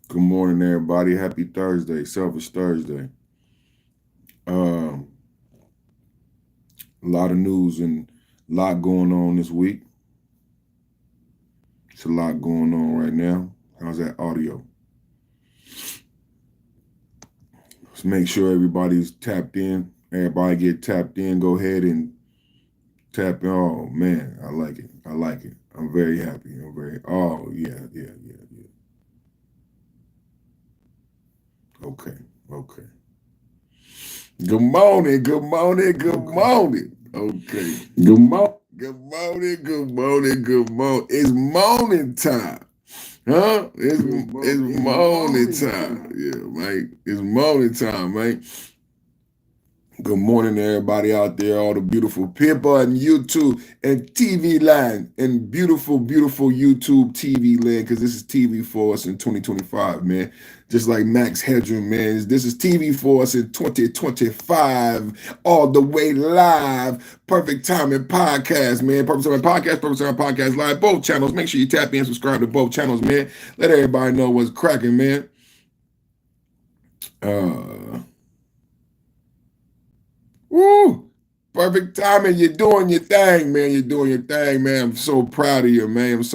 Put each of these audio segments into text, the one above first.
Good morning, everybody. Happy Thursday, Selfish Thursday. A lot of news and a lot going on this week. It's a lot going on right now. How's that audio? Let's make sure everybody's tapped in. Everybody get tapped in. Go ahead and tap in. Oh, man, I like it. I like it. I'm very happy. Oh, yeah. Okay. Good morning. Okay. Good morning. It's morning time. Huh? It's morning time. Yeah, man. It's morning time, man. Good morning to everybody out there, all the beautiful people on YouTube and TV land and beautiful YouTube TV land, because this is TV for us in 2025, man. Just like Max Headroom, man. This is TV for us in 2025, all the way live. Perfect Timing Podcast, man. Perfect Timing Podcast live, both channels. Make sure you tap in, subscribe to both channels, man. Let everybody know what's cracking, man. Woo! Perfect timing. You're doing your thing, man. I'm so proud of you, man. It's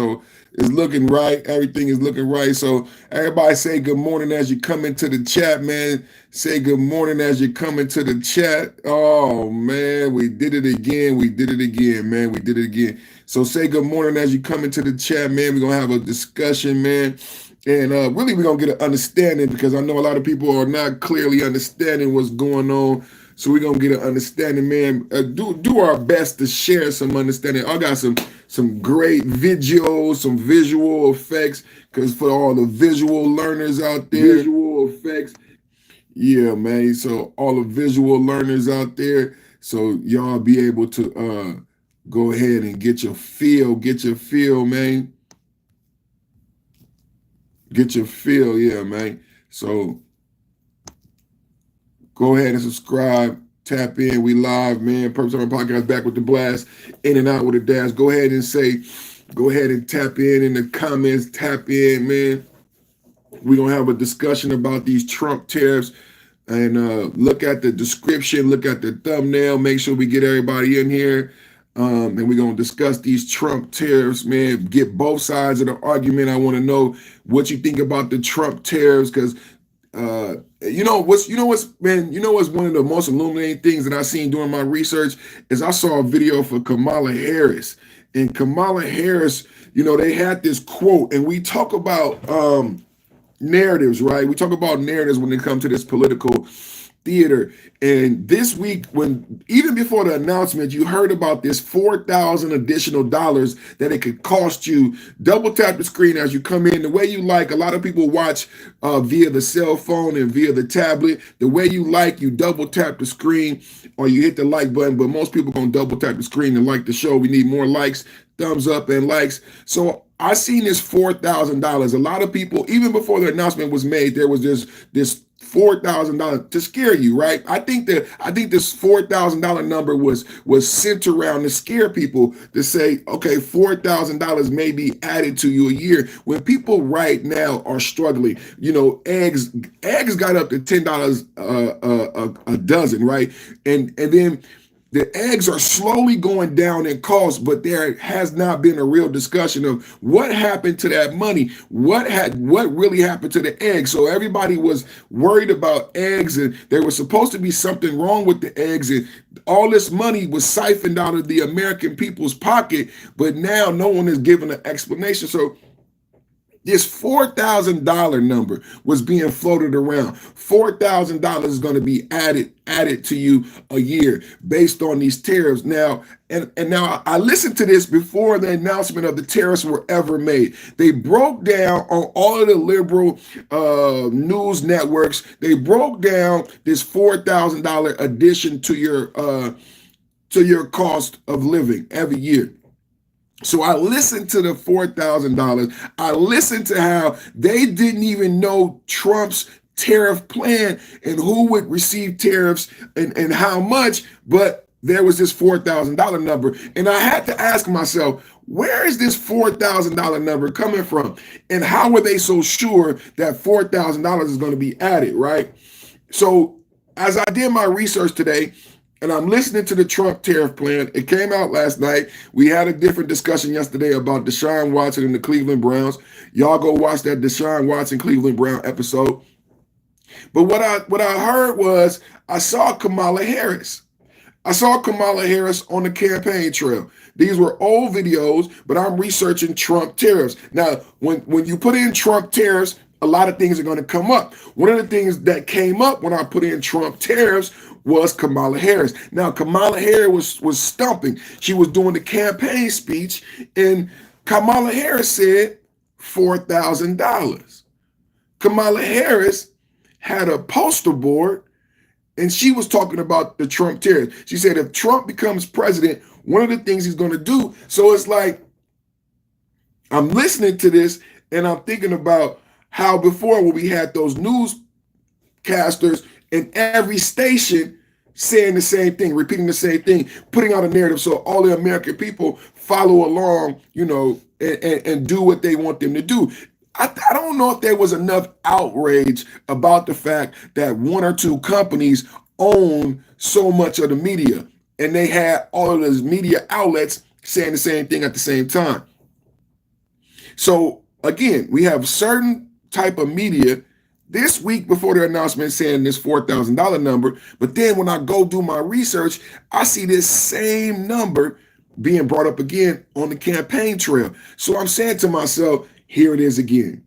looking right. Everything is looking right. So everybody say good morning as you come into the chat, man. Say good morning as you come into the chat. Oh, man, we did it again, man. So say good morning as you come into the chat, man. We're going to have a discussion, man. And really, we're going to get an understanding, because I know a lot of people are not clearly understanding what's going on. So we're going to get an understanding, man. Do our best to share some understanding. I got some great videos, some visual effects, because for all the visual learners out there. Visual effects. Yeah, man. So all the visual learners out there, so y'all be able to go ahead and get your feel, man. Get your feel, yeah, man. So go ahead and subscribe, tap in. We live, man. Purpose of our podcast, back with the blast, in and out with a dash. Go ahead and tap in the comments. Tap in, man. We're going to have a discussion about these Trump tariffs. And look at the description, look at the thumbnail. Make sure we get everybody in here. And we're going to discuss these Trump tariffs, man. Get both sides of the argument. I want to know what you think about the Trump tariffs, because you know what's one of the most illuminating things that I seen during my research is I saw a video for Kamala Harris. And Kamala Harris, they had this quote, and we talk about narratives, right? We talk about narratives when it comes to this political theater. And this week, even before the announcement, you heard about this $4,000 additional dollars that it could cost you. Double tap the screen as you come in the way you like. A lot of people watch via the cell phone and via the tablet. The way you like, you double tap the screen or you hit the like button, but most people gonna double tap the screen and like the show. We need more likes, thumbs up, and likes. So I seen this $4,000. A lot of people, even before the announcement was made, there was this $4,000 to scare you, right? I think this $4,000 number was sent around to scare people, to say, okay, $4,000 may be added to you a year, when people right now are struggling. Eggs got up to $10 a dozen, right? And then the eggs are slowly going down in cost, but there has not been a real discussion of what happened to that money. What really happened to the eggs? So everybody was worried about eggs, and there was supposed to be something wrong with the eggs, and all this money was siphoned out of the American people's pocket, but now no one is giving an explanation. So this $4,000 number was being floated around. $4,000 is going to be added to you a year based on these tariffs. Now, and now I listened to this before the announcement of the tariffs were ever made. They broke down on all of the liberal news networks. They broke down this $4,000 addition to your cost of living every year. So I listened to the $4,000. I listened to how they didn't even know Trump's tariff plan and who would receive tariffs and how much, but there was this $4,000 number. And I had to ask myself, where is this $4,000 number coming from? And how were they so sure that $4,000 is going to be added, right? So as I did my research today, and I'm listening to the Trump tariff plan, it came out last night. We had a different discussion yesterday about Deshaun Watson and the Cleveland Browns. Y'all go watch that Deshaun Watson Cleveland Brown episode. But what I heard was I saw Kamala Harris. I saw Kamala Harris on the campaign trail. These were old videos, but I'm researching Trump tariffs. Now, when you put in Trump tariffs, a lot of things are going to come up. One of the things that came up when I put in Trump tariffs was Kamala Harris. Now, Kamala Harris was stumping. She was doing the campaign speech, and Kamala Harris said $4,000. Kamala Harris had a poster board, and she was talking about the Trump tariffs. She said if Trump becomes president, one of the things he's going to do. So it's like I'm listening to this, and I'm thinking about how before when we had those newscasters in every station saying the same thing, repeating the same thing, putting out a narrative so all the American people follow along, and do what they want them to do. I don't know if there was enough outrage about the fact that one or two companies own so much of the media, and they had all of those media outlets saying the same thing at the same time. So again, we have certain type of media this week before the announcement saying this $4,000 number, but then when I go do my research, I see this same number being brought up again on the campaign trail. So I'm saying to myself, here it is again.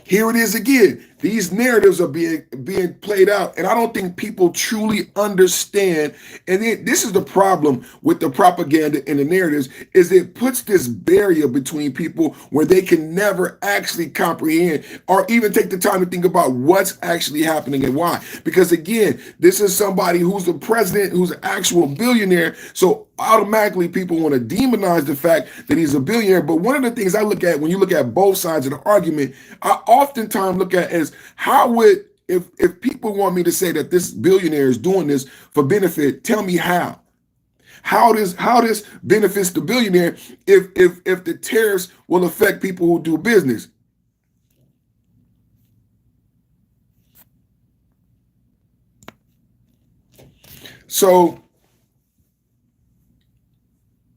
Here it is again. These narratives are being played out, and I don't think people truly understand. And this is the problem with the propaganda and the narratives, is it puts this barrier between people where they can never actually comprehend or even take the time to think about what's actually happening and why. Because again, this is somebody who's the president, who's an actual billionaire. So automatically people want to demonize the fact that he's a billionaire. But one of the things I look at when you look at both sides of the argument, I oftentimes look at as how would, if people want me to say that this billionaire is doing this for benefit, tell me how. How this benefits the billionaire if the tariffs will affect people who do business. So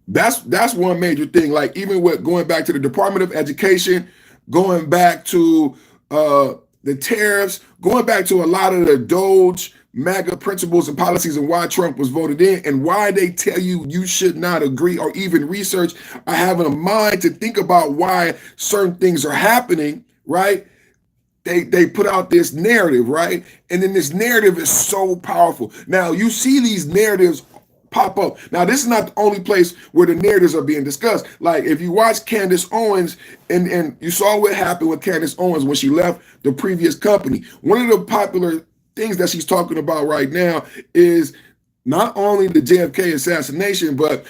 that's one major thing. Like even with going back to the Department of Education, going back to the tariffs, going back to a lot of the Doge, MAGA principles and policies and why Trump was voted in and why they tell you should not agree or even research or have a mind to think about why certain things are happening, right? They put out this narrative, right? And then this narrative is so powerful. Now, you see these narratives pop up. Now, this is not the only place where the narratives are being discussed. Like if you watch Candace Owens and you saw what happened with Candace Owens when she left the previous company. One of the popular things that she's talking about right now is not only the JFK assassination, but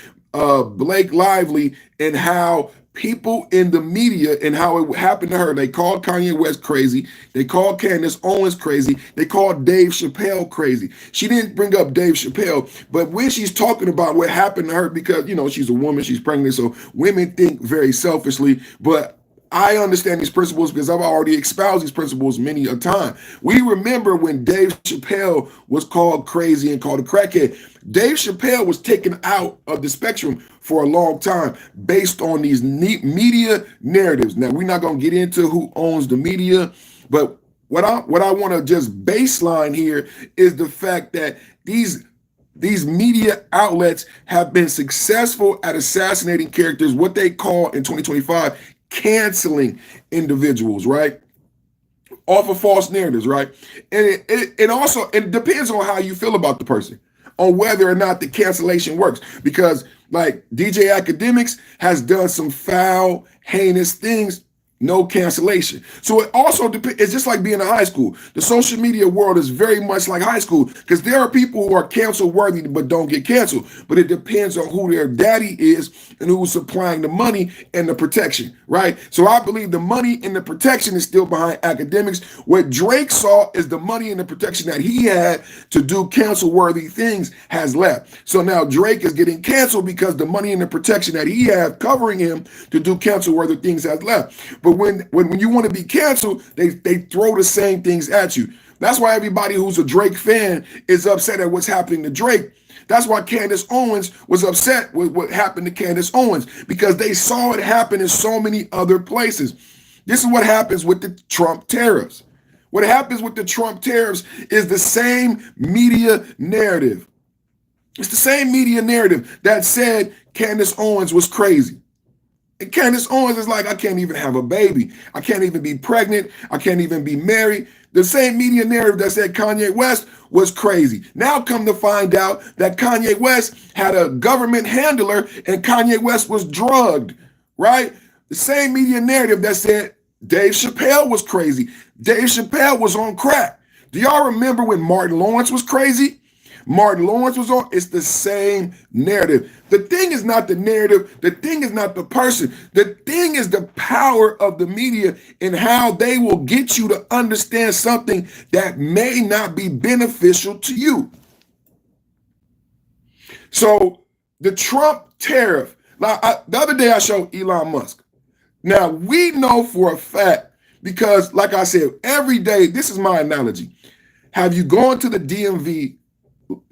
Blake Lively and how people in the media and how it happened to her. They called Kanye West crazy. They called Candace Owens crazy. They called Dave Chappelle crazy. She didn't bring up Dave Chappelle, but when she's talking about what happened to her, because, she's a woman, she's pregnant, so women think very selfishly, but I understand these principles because I've already espoused these principles many a time. We remember when Dave Chappelle was called crazy and called a crackhead. Dave Chappelle was taken out of the spectrum for a long time based on these media narratives. Now, we're not going to get into who owns the media, but what I want to just baseline here is the fact that these media outlets have been successful at assassinating characters, what they call in 2025, canceling individuals, right? Off of false narratives, right? And it also depends on how you feel about the person, on whether or not the cancellation works. Because like DJ Academics has done some foul, heinous things No cancellation. So it also depends. It's just like being in high school. The social media world is very much like high school because there are people who are cancel worthy but don't get canceled. But it depends on who their daddy is and who's supplying the money and the protection, right? So I believe the money and the protection is still behind academics. What Drake saw is the money and the protection that he had to do cancel worthy things has left. So now Drake is getting canceled because the money and the protection that he had covering him to do cancel worthy things has left. But when you want to be canceled, they throw the same things at you. That's why everybody who's a Drake fan is upset at what's happening to Drake. That's why Candace Owens was upset with what happened to Candace Owens, because they saw it happen in so many other places. This is what happens with the Trump tariffs. What happens with the Trump tariffs is the same media narrative. It's the same media narrative that said Candace Owens was crazy. And Candace Owens is like, I can't even have a baby. I can't even be pregnant. I can't even be married. The same media narrative that said Kanye West was crazy. Now come to find out that Kanye West had a government handler and Kanye West was drugged, right? The same media narrative that said Dave Chappelle was crazy. Dave Chappelle was on crack. Do y'all remember when Martin Lawrence was crazy? Martin Lawrence was on. It's the same narrative. The thing is not the narrative. The thing is not the person. The thing is the power of the media and how they will get you to understand something that may not be beneficial to you. So the Trump tariff. Now, the other day I showed Elon Musk. Now, we know for a fact, because like I said, every day, this is my analogy. Have you gone to the DMV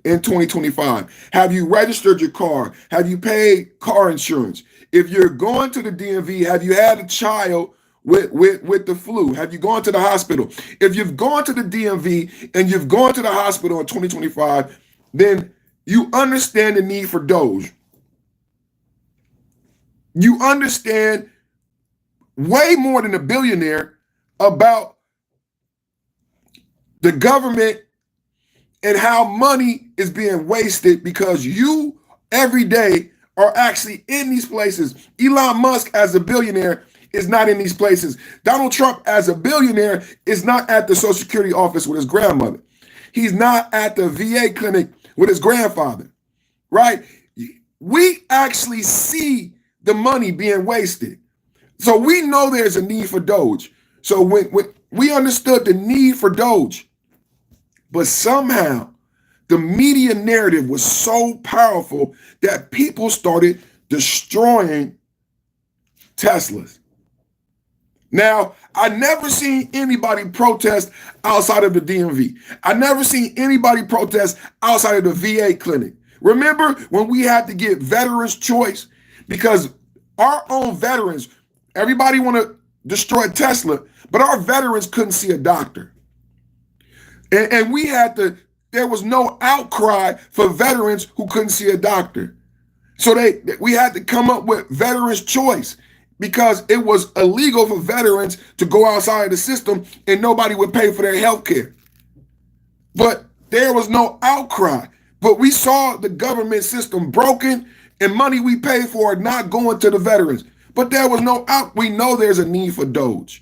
in 2025? Have you registered your car? Have you paid car insurance? If you're going to the DMV, have you had a child with the flu? Have you gone to the hospital? If you've gone to the DMV and you've gone to the hospital in 2025, then you understand the need for Doge. You understand way more than a billionaire about the government and how money is being wasted because you every day are actually in these places. Elon Musk as a billionaire is not in these places. Donald Trump as a billionaire is not at the Social Security office with his grandmother. He's not at the VA clinic with his grandfather, right? We actually see the money being wasted. So we know there's a need for Doge. So when we understood the need for Doge, but somehow the media narrative was so powerful that people started destroying Teslas. Now, I never seen anybody protest outside of the DMV. I never seen anybody protest outside of the VA clinic. Remember when we had to get veterans choice? Because our own veterans, everybody want to destroy Tesla, but our veterans couldn't see a doctor. And we had to, there was no outcry for veterans who couldn't see a doctor. So we had to come up with veterans choice because it was illegal for veterans to go outside of the system and nobody would pay for their health care. But there was no outcry. But we saw the government system broken and money we paid for not going to the veterans. But there was no out. We know there's a need for Doge.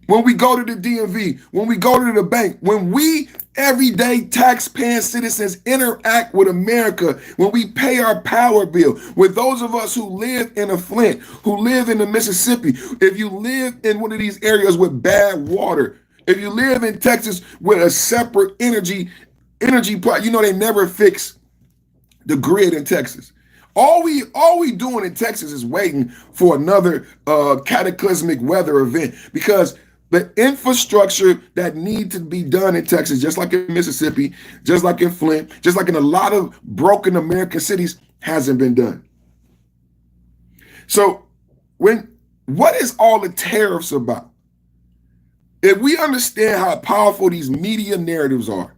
When we go to the DMV, when we go to the bank, when we everyday taxpaying citizens interact with America, when we pay our power bill, with those of us who live in a Flint, who live in the Mississippi, if you live in one of these areas with bad water, if you live in Texas with a separate energy plant, you know they never fix the grid in Texas. All we doing in Texas is waiting for another cataclysmic weather event because the infrastructure that need to be done in Texas, just like in Mississippi, just like in Flint, just like in a lot of broken American cities, hasn't been done. So what is all the tariffs about? If we understand how powerful these media narratives are,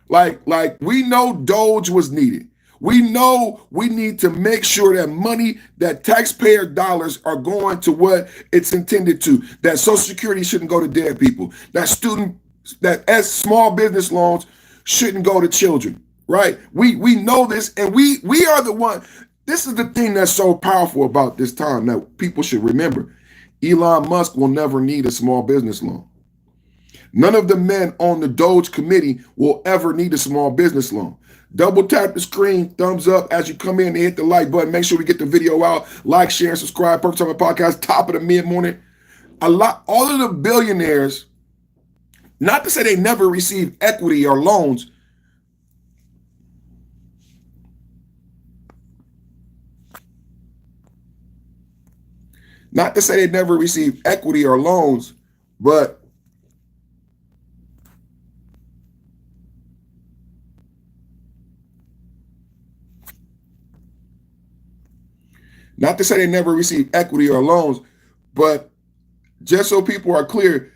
like we know Doge was needed. We know we need to make sure that money, that taxpayer dollars are going to what it's intended to, that Social Security shouldn't go to dead people, that as small business loans shouldn't go to children, right? We know this, and we are the one. This is the thing that's so powerful about this time that people should remember. Elon Musk will never need a small business loan. None of the men on the Doge committee will ever need a small business loan. Double tap the screen, thumbs up as you come in and hit the like button. Make sure we get the video out. Like, share, and subscribe. Perfect Time Podcast, top of the mid-morning. All of the billionaires, not to say they never receive equity or loans, not to say they never receive equity or loans, but not to say they never receive equity or loans, but just so people are clear,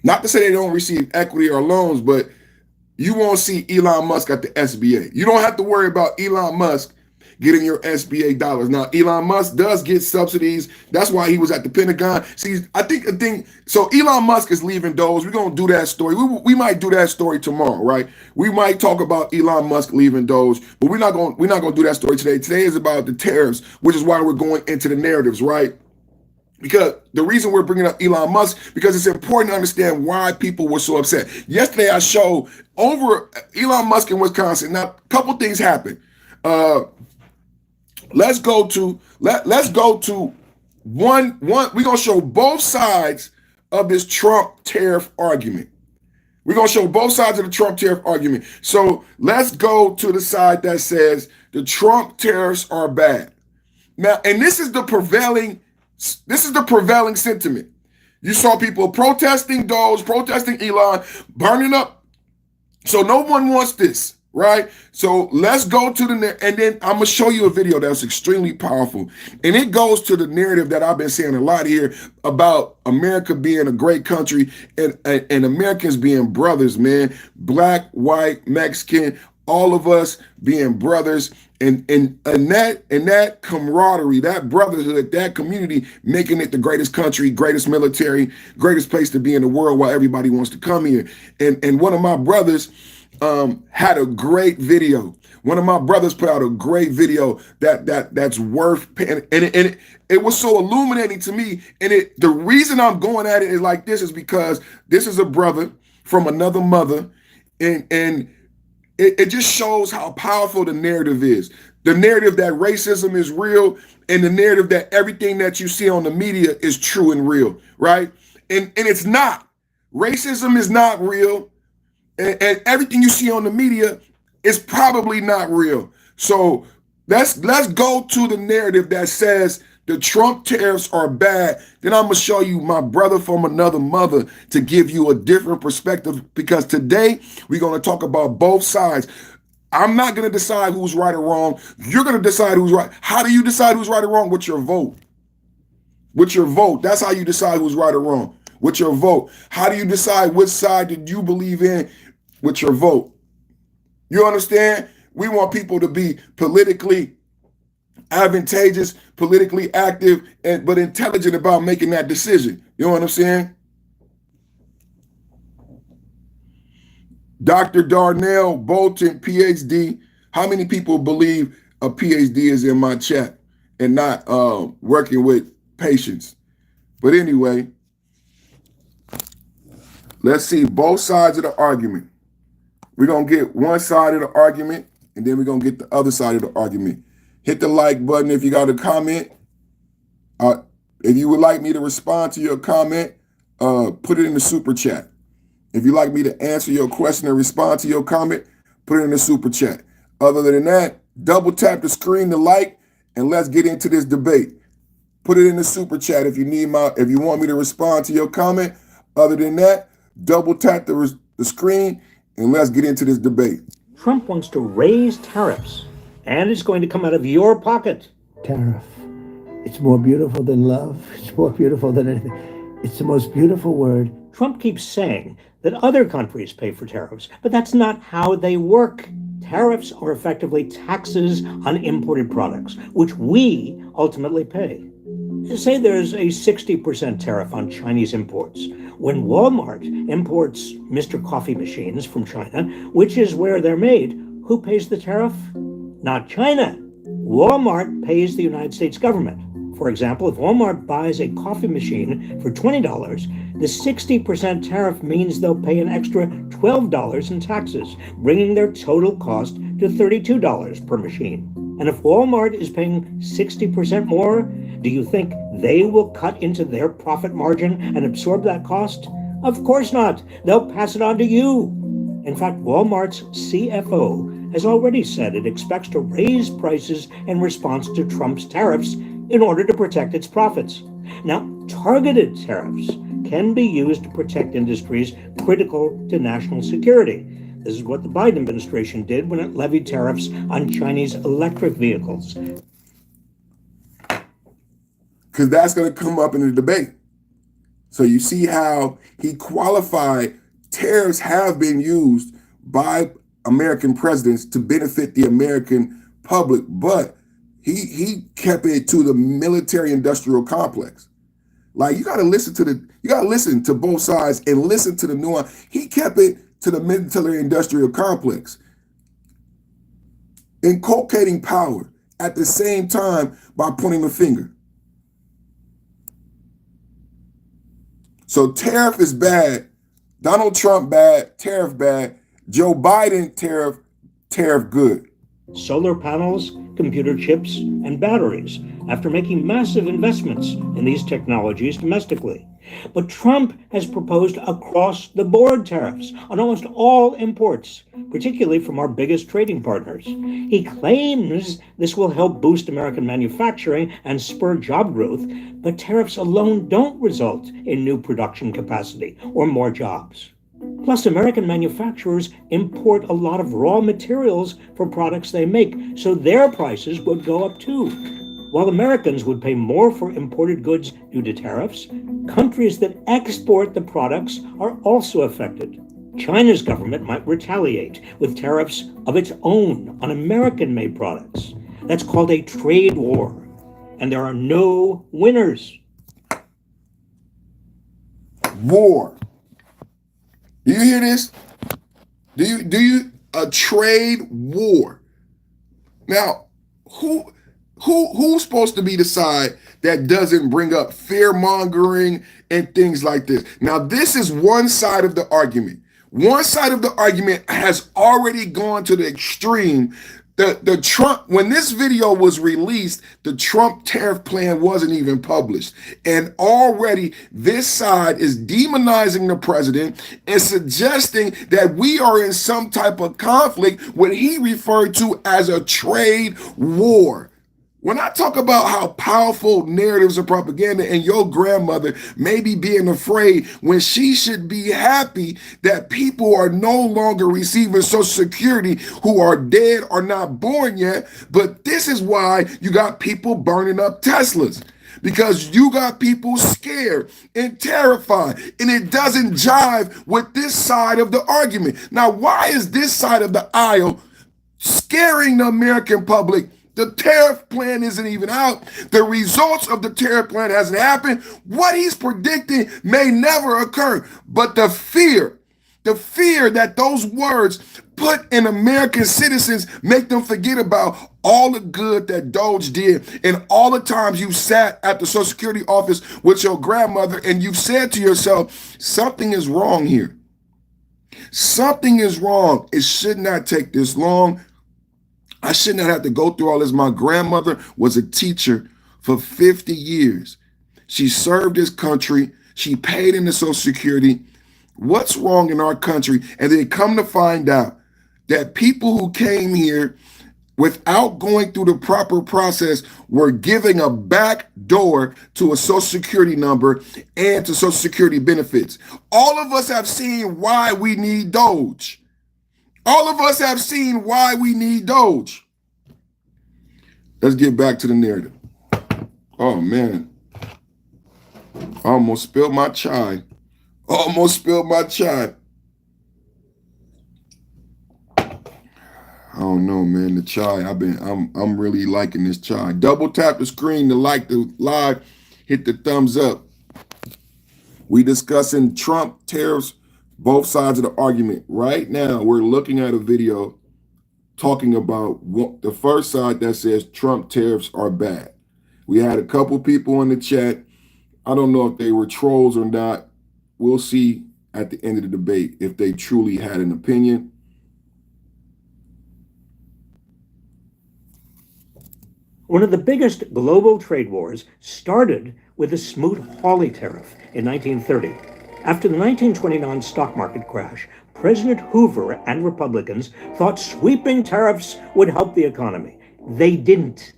not to say they don't receive equity or loans, but you won't see Elon Musk at the SBA. You don't have to worry about Elon Musk getting your SBA dollars. Now, Elon Musk does get subsidies. That's why he was at the Pentagon. See, I think so Elon Musk is leaving Doge. We're going to do that story. We might do that story tomorrow, right? We might talk about Elon Musk leaving Doge, but we're not going to do that story today. Today is about the tariffs, which is why we're going into the narratives, right? Because the reason we're bringing up Elon Musk, because it's important to understand why people were so upset. Yesterday, I showed over Elon Musk in Wisconsin. Now, a couple things happened. Let's go to one. We're gonna show both sides of this Trump tariff argument. We're gonna show both sides of the Trump tariff argument. So let's go to the side that says the Trump tariffs are bad. Now, and this is the prevailing sentiment. You saw people protesting Doge, protesting Elon, burning up. So no one wants this, right? So let's go to and then I'm gonna show you a video that's extremely powerful. And it goes to the narrative that I've been saying a lot here about America being a great country and Americans being brothers, man. Black, white, Mexican, all of us being brothers. And that camaraderie, that brotherhood, that community, making it the greatest country, greatest military, greatest place to be in the world while everybody wants to come here. And one of my brothers had a great video. One of my brothers put out a great video that's worth paying. And it was so illuminating to me. And the reason I'm going at it is like this is because this is a brother from another mother. And it just shows how powerful the narrative is. The narrative that racism is real and the narrative that everything that you see on the media is true and real, right? And it's not. Racism is not real. And everything you see on the media is probably not real. So let's go to the narrative that says the Trump tariffs are bad. Then I'm going to show you my brother from another mother to give you a different perspective, because today we're going to talk about both sides. I'm not going to decide who's right or wrong. You're going to decide who's right. How do you decide who's right or wrong? With your vote. With your vote. That's how you decide who's right or wrong. With your vote. How do you decide which side did you believe in? With your vote. You understand? We want people to be politically advantageous, politically active, but intelligent about making that decision. You know what I'm saying? Dr. Darnell Bolton, PhD. How many people believe a PhD is in my chat and not working with patients? But anyway, let's see both sides of the argument. We're going to get one side of the argument, and then we're going to get the other side of the argument. Hit the like button if you got a comment. If you would like me to respond to your comment, put it in the super chat. If you'd like me to answer your question and respond to your comment, put it in the super chat. Other than that, double tap the screen to like, and let's get into this debate. Put it in the super chat if you want me to respond to your comment. Other than that, double tap the screen, and let's get into this debate. Trump wants to raise tariffs, and it's going to come out of your pocket. Tariff. It's more beautiful than love. It's more beautiful than anything. It's the most beautiful word. Trump keeps saying that other countries pay for tariffs, but that's not how they work. Tariffs are effectively taxes on imported products, which we ultimately pay. Say there's a 60% tariff on Chinese imports. When Walmart imports Mr. Coffee machines from China, which is where they're made, who pays the tariff? Not China. Walmart pays the United States government. For example, if Walmart buys a coffee machine for $20, the 60% tariff means they'll pay an extra $12 in taxes, bringing their total cost to $32 per machine. And if Walmart is paying 60% more, do you think they will cut into their profit margin and absorb that cost? Of course not. They'll pass it on to you. In fact, Walmart's CFO has already said it expects to raise prices in response to Trump's tariffs in order to protect its profits. Now, targeted tariffs can be used to protect industries critical to national security. This is what the Biden administration did when it levied tariffs on Chinese electric vehicles. Because that's going to come up in the debate. So you see how he qualified tariffs have been used by American presidents to benefit the American public, but he kept it to the military industrial complex. Like you got to listen to both sides and listen to the nuance. He kept it to the military industrial complex, inculcating power at the same time by pointing the finger. So tariff is bad, Donald Trump bad, tariff bad, Joe Biden tariff good. Solar panels, computer chips, and batteries, after making massive investments in these technologies domestically. But Trump has proposed across-the-board tariffs on almost all imports, particularly from our biggest trading partners. He claims this will help boost American manufacturing and spur job growth, but tariffs alone don't result in new production capacity or more jobs. Plus, American manufacturers import a lot of raw materials for products they make, so their prices would go up too. While Americans would pay more for imported goods due to tariffs, countries that export the products are also affected. China's government might retaliate with tariffs of its own on American-made products. That's called a trade war, and there are no winners. War. Do you hear this? Do you a trade war? Now, who's supposed to be the side that doesn't bring up fear mongering and things like this? Now, this is one side of the argument. One side of the argument has already gone to the extreme. The Trump, when this video was released, the Trump tariff plan wasn't even published. And already this side is demonizing the president and suggesting that we are in some type of conflict, what he referred to as a trade war. When I talk about how powerful narratives of propaganda and your grandmother may be being afraid when she should be happy that people are no longer receiving Social Security who are dead or not born yet, but this is why you got people burning up Teslas. Because you got people scared and terrified, and it doesn't jive with this side of the argument. Now, why is this side of the aisle scaring the American public? The tariff plan isn't even out. The results of the tariff plan hasn't happened. What he's predicting may never occur. But the fear that those words put in American citizens make them forget about all the good that Doge did and all the times you sat at the Social Security office with your grandmother and you said to yourself, something is wrong here. Something is wrong. It should not take this long. I should not have to go through all this. My grandmother was a teacher for 50 years. She served this country. She paid into Social Security. What's wrong in our country? And then come to find out that people who came here without going through the proper process were giving a back door to a Social Security number and to Social Security benefits. All of us have seen why we need Doge. All of us have seen why we need Doge. Let's get back to the narrative. Oh, man. I almost spilled my chai. Almost spilled my chai. I don't know, man. The chai, I'm really liking this chai. Double tap the screen to like the live. hit the thumbs up. We discussing Trump tariffs, both sides of the argument. Right now, we're looking at a video talking about the first side that says Trump tariffs are bad. We had a couple people in the chat. I don't know if they were trolls or not. We'll see at the end of the debate if they truly had an opinion. One of the biggest global trade wars started with the Smoot-Hawley tariff in 1930. After the 1929 stock market crash, President Hoover and Republicans thought sweeping tariffs would help the economy. They didn't.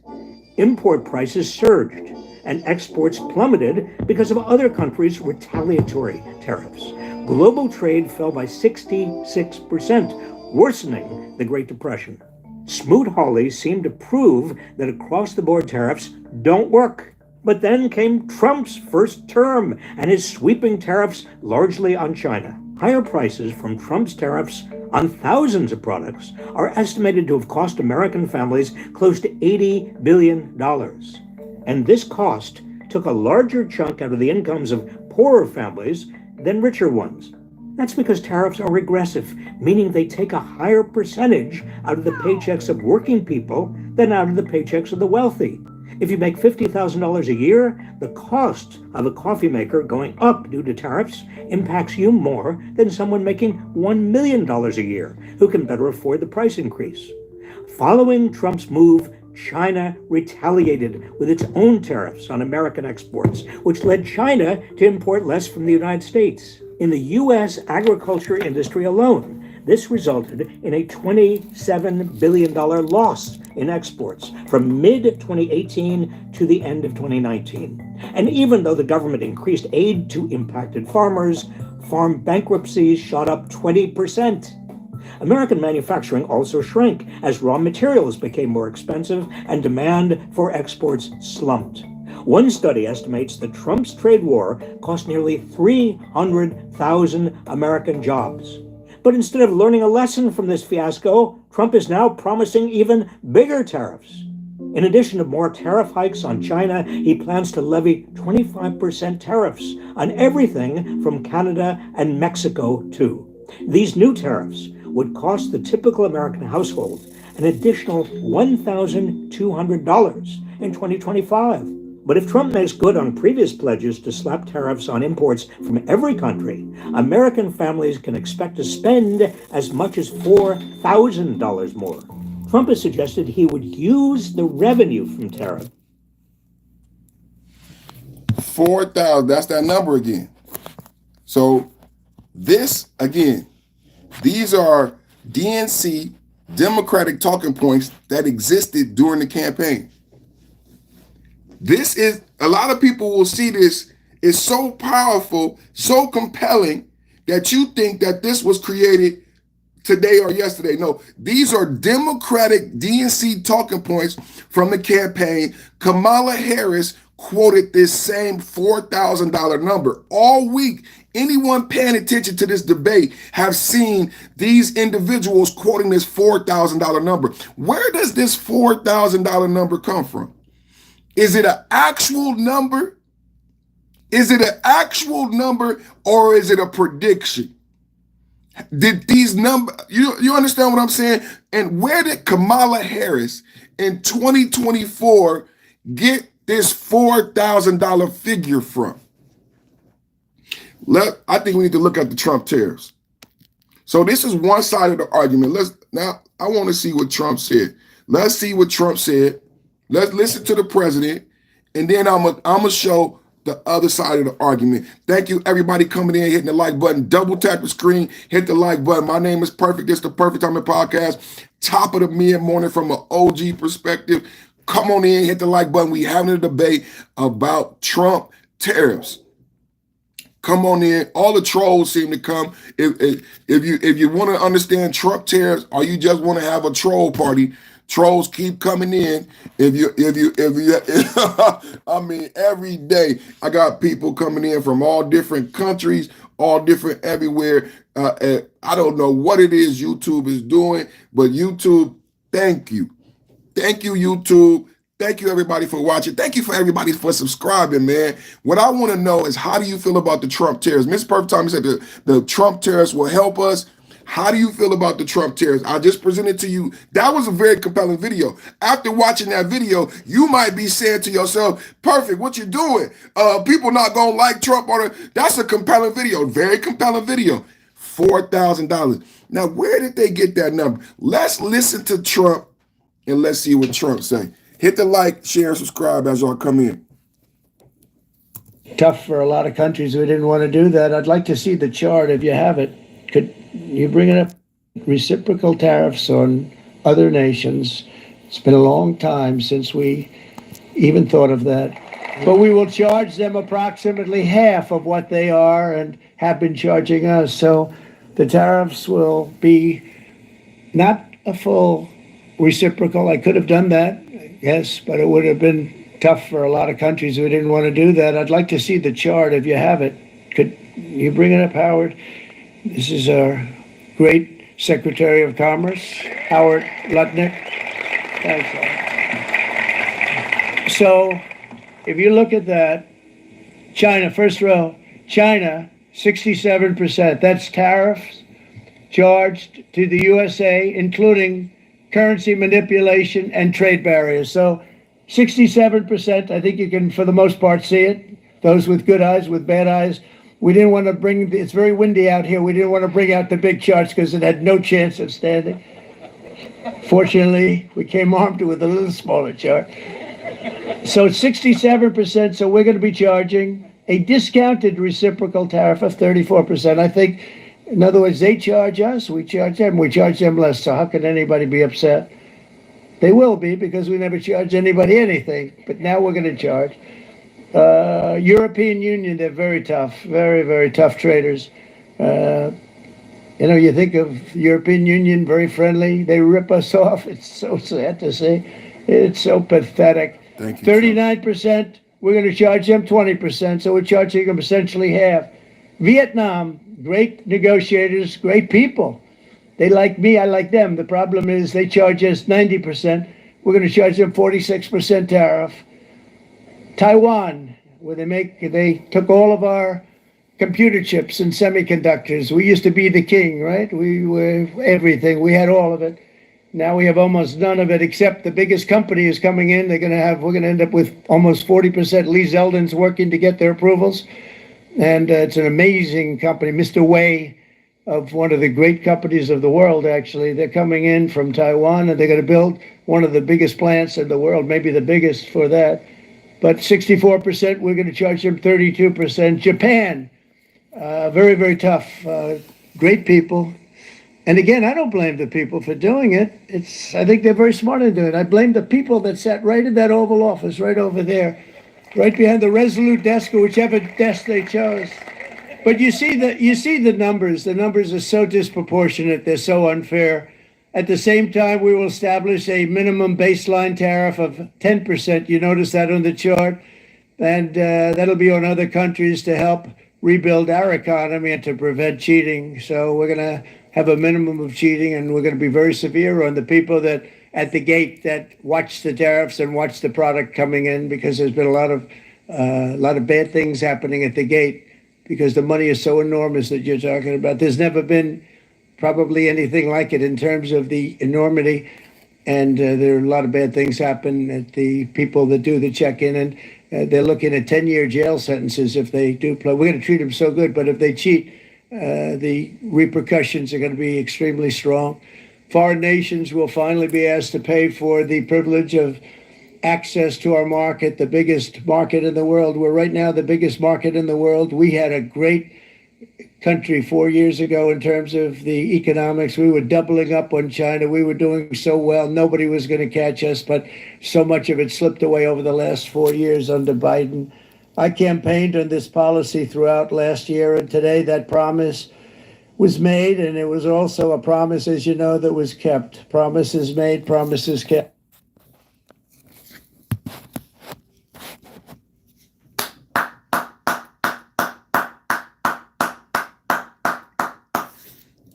Import prices surged, and exports plummeted because of other countries' retaliatory tariffs. Global trade fell by 66%, worsening the Great Depression. Smoot-Hawley seemed to prove that across-the-board tariffs don't work. But then came Trump's first term and his sweeping tariffs largely on China. Higher prices from Trump's tariffs on thousands of products are estimated to have cost American families close to $80 billion. And this cost took a larger chunk out of the incomes of poorer families than richer ones. That's because tariffs are regressive, meaning they take a higher percentage out of the paychecks of working people than out of the paychecks of the wealthy. If you make $50,000 a year, the cost of a coffee maker going up due to tariffs impacts you more than someone making $1 million a year, who can better afford the price increase. Following Trump's move, China retaliated with its own tariffs on American exports, which led China to import less from the United States. In the U.S. agriculture industry alone, this resulted in a $27 billion loss in exports from mid-2018 to the end of 2019. And even though the government increased aid to impacted farmers, farm bankruptcies shot up 20%. American manufacturing also shrank as raw materials became more expensive and demand for exports slumped. One study estimates that Trump's trade war cost nearly 300,000 American jobs. But instead of learning a lesson from this fiasco, Trump is now promising even bigger tariffs. In addition to more tariff hikes on China, he plans to levy 25% tariffs on everything from Canada and Mexico, too. These new tariffs would cost the typical American household an additional $1,200 in 2025. But if Trump makes good on previous pledges to slap tariffs on imports from every country, American families can expect to spend as much as $4,000 more. Trump has suggested he would use the revenue from tariffs. 4,000, that's that number again. So this, again, these are DNC Democratic talking points that existed during the campaign. This is, a lot of people will see this is so powerful, so compelling that you think that this was created today or yesterday. No, these are Democratic DNC talking points from the campaign. Kamala Harris quoted this same $4,000 number all week. Anyone paying attention to this debate have seen these individuals quoting this $4,000 number. Where does this $4,000 number come from? Is it an actual number? Is it an actual number or is it a prediction? Did these numbers, you understand what I'm saying? And where did Kamala Harris in 2024 get this $4,000 figure from? I think we need to look at the Trump tariffs. So this is one side of the argument. Now I want to see what Trump said. Let's see what Trump said. Let's listen to the president, and then I'm gonna show the other side of the argument. Thank you, everybody coming in, hitting the like button. Double tap the screen, hit the like button. My name is Perfect. It's the Perfect Timing Podcast. Top of the mid-morning from an OG perspective. Come on in, hit the like button. We having a debate about Trump tariffs. Come on in. All the trolls seem to come. If you want to understand Trump tariffs, or you just want to have a troll party, trolls keep coming in. If you, I mean, every day I got people coming in from all different countries, all different everywhere. I don't know what it is YouTube is doing, but YouTube, thank you. Thank you, YouTube. Thank you, everybody, for watching. Thank you for everybody for subscribing, man. What I want to know is, how do you feel about the Trump tariffs? Miss Perfect Time said the Trump tariffs will help us. How do you feel about the Trump tariffs? I just presented to you. That was a very compelling video. After watching that video, you might be saying to yourself, Perfect, what you doing? People not going to like Trump. That's a compelling video. Very compelling video. $4,000. Now, where did they get that number? Let's listen to Trump and let's see what Trump say. Hit the like, share, and subscribe as y'all come in. Tough for a lot of countries who didn't want to do that. I'd like to see the chart if you have it. Could you bring it up? Reciprocal tariffs on other nations. It's been a long time since we even thought of that. But we will charge them approximately half of what they are and have been charging us. So the tariffs will be not a full reciprocal. I could have done that, yes, but it would have been tough for a lot of countries who didn't want to do that. I'd like to see the chart if you have it. Could you bring it up, Howard? This is our great Secretary of Commerce, Howard Lutnick. Thanks, Howard. So if you look at that, China, first row, China, 67%. That's tariffs charged to the USA, including currency manipulation and trade barriers. So 67%, I think you can, for the most part, see it. Those with good eyes, with bad eyes. We didn't want to bring, it's very windy out here. We didn't want to bring out the big charts because it had no chance of standing. Fortunately, we came armed with a little smaller chart. So it's 67%, so we're going to be charging a discounted reciprocal tariff of 34%. I think, in other words, they charge us, we charge them less. So how can anybody be upset? They will be, because we never charge anybody anything. But now we're going to charge. European Union, they're very tough, very, very tough traders. You think of the European Union, very friendly. They rip us off. It's so sad to see. It's so pathetic. Thank you. 39%, we're going to charge them 20%. So we're charging them essentially half. Vietnam, great negotiators, great people. They like me, I like them. The problem is they charge us 90%. We're going to charge them 46% tariff. Taiwan, where they took all of our computer chips and semiconductors. We used to be the king, right? We were everything. We had all of it. Now we have almost none of it, except the biggest company is coming in. We're going to end up with almost 40%. Lee Zeldin's working to get their approvals. And it's an amazing company. Mr. Wei, of one of the great companies of the world, actually. They're coming in from Taiwan, and they're going to build one of the biggest plants in the world, maybe the biggest for that. But 64%, we're going to charge them 32%. Japan, very, very tough, great people. And again, I don't blame the people for doing it. I think they're very smart in doing it. I blame the people that sat right in that Oval Office, right over there, right behind the Resolute desk or whichever desk they chose. But you see the numbers. The numbers are so disproportionate. They're so unfair. At the same time, we will establish a minimum baseline tariff of 10%. You notice that on the chart. And that'll be on other countries to help rebuild our economy and to prevent cheating. So we're going to have a minimum of cheating, and we're going to be very severe on the people that at the gate that watch the tariffs and watch the product coming in, because there's been a lot of bad things happening at the gate because the money is so enormous that you're talking about. There's never been probably anything like it in terms of the enormity, and there are a lot of bad things happen at the people that do the check-in, and they're looking at 10-year jail sentences if they do play. We're going to treat them so good, but if they cheat, the repercussions are going to be extremely strong. Foreign nations will finally be asked to pay for the privilege of access to our market, the biggest market in the world. We're right now the biggest market in the world. We had a great country 4 years ago in terms of the economics. We were doubling up on China. We were doing so well. Nobody was going to catch us, but so much of it slipped away over the last 4 years under Biden. I campaigned on this policy throughout last year, and today that promise was made, and it was also a promise, as you know, that was kept. Promises made, promises kept.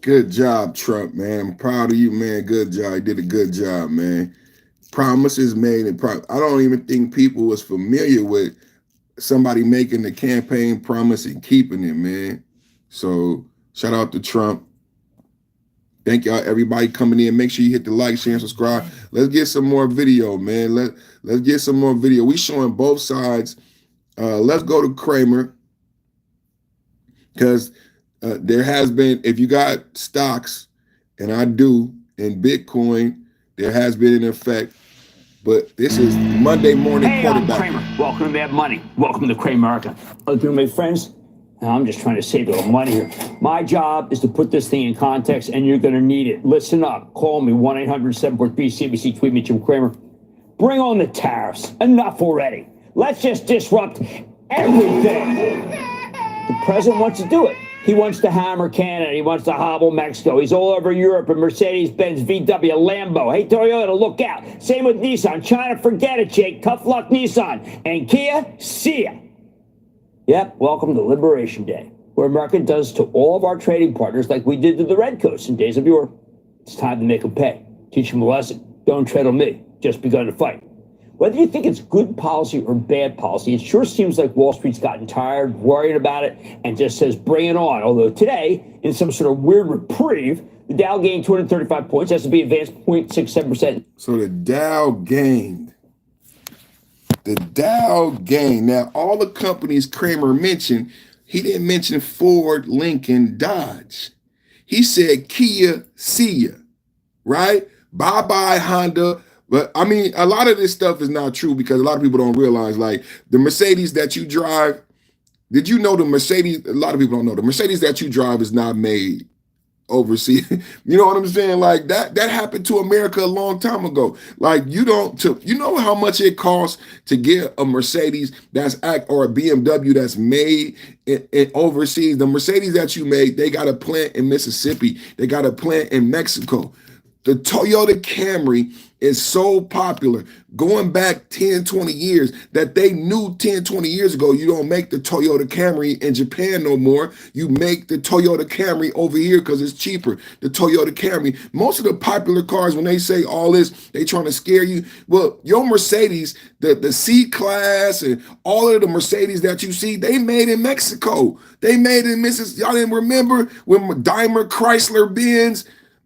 Good job, Trump, man. I'm proud of you, man. Good job. You did a good job, man. Promises made and I don't even think people was familiar with somebody making the campaign promise and keeping it, man. So shout out to Trump. Thank y'all, everybody coming in. Make sure you hit the like, share, and subscribe. Let's get some more video, man. Let's get some more video. We showing both sides. Let's go to Kramer, because there has been, if you got stocks, and I do, in Bitcoin, there has been an effect. But this is Monday morning quarterback. I'm Kramer. Welcome to Mad Money. Welcome to Kramerica. My friends, I'm just trying to save a little money here. My job is to put this thing in context, and you're going to need it. Listen up. Call me, 1-800-743-CBC. Tweet me, Jim Kramer. Bring on the tariffs. Enough already. Let's just disrupt everything. The president wants to do it. He wants to hammer Canada. He wants to hobble Mexico. He's all over Europe in Mercedes-Benz, VW, Lambo. Hey, Toyota, look out. Same with Nissan. China, forget it, Jake. Tough luck, Nissan. And Kia, see ya. Yep, welcome to Liberation Day, where America does to all of our trading partners like we did to the Redcoats in days of yore. It's time to make them pay. Teach them a lesson. Don't tread on me. Just begun to fight. Whether you think it's good policy or bad policy, it sure seems like Wall Street's gotten tired, worried about it, and just says, bring it on. Although today, in some sort of weird reprieve, the Dow gained 235 points, S&P advanced 0.67%. So the Dow gained. The Dow gained. Now, all the companies Kramer mentioned, he didn't mention Ford, Lincoln, Dodge. He said Kia, see ya, right? Bye-bye, Honda. But I mean, a lot of this stuff is not true, because a lot of people don't realize, like, the Mercedes that you drive, did you know the Mercedes, a lot of people don't know, the Mercedes that you drive is not made overseas. You know what I'm saying? Like, that happened to America a long time ago. Like, you know how much it costs to get a Mercedes or a BMW that's made in overseas? The Mercedes that you made, they got a plant in Mississippi. They got a plant in Mexico. The Toyota Camry is so popular, going back 10, 20 years, that they knew 10, 20 years ago, you don't make the Toyota Camry in Japan no more. You make the Toyota Camry over here because it's cheaper. The Toyota Camry. Most of the popular cars, when they say all this, they trying to scare you. Well, your Mercedes, the C-Class and all of the Mercedes that you see, they made in Mexico. They made in Mississippi. Y'all didn't remember when Daimler, Chrysler, Benz,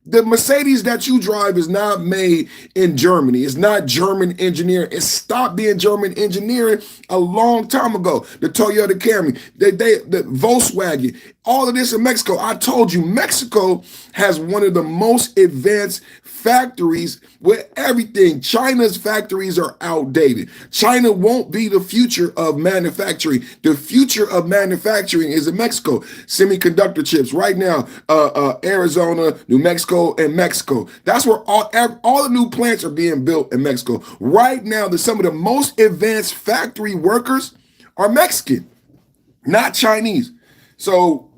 the Mercedes that you drive is not made in Germany. It's not German engineering. It stopped being German engineering a long time ago. The Toyota Camry, the Volkswagen, all of this in Mexico. I told you, Mexico has one of the most advanced factories with everything. China's factories are outdated. China won't be the future of manufacturing. The future of manufacturing is in Mexico. Semiconductor chips right now, Arizona, New Mexico, and Mexico. That's where all the new plants are being built in Mexico. Right now, some of the most advanced factory workers are Mexican, not Chinese. So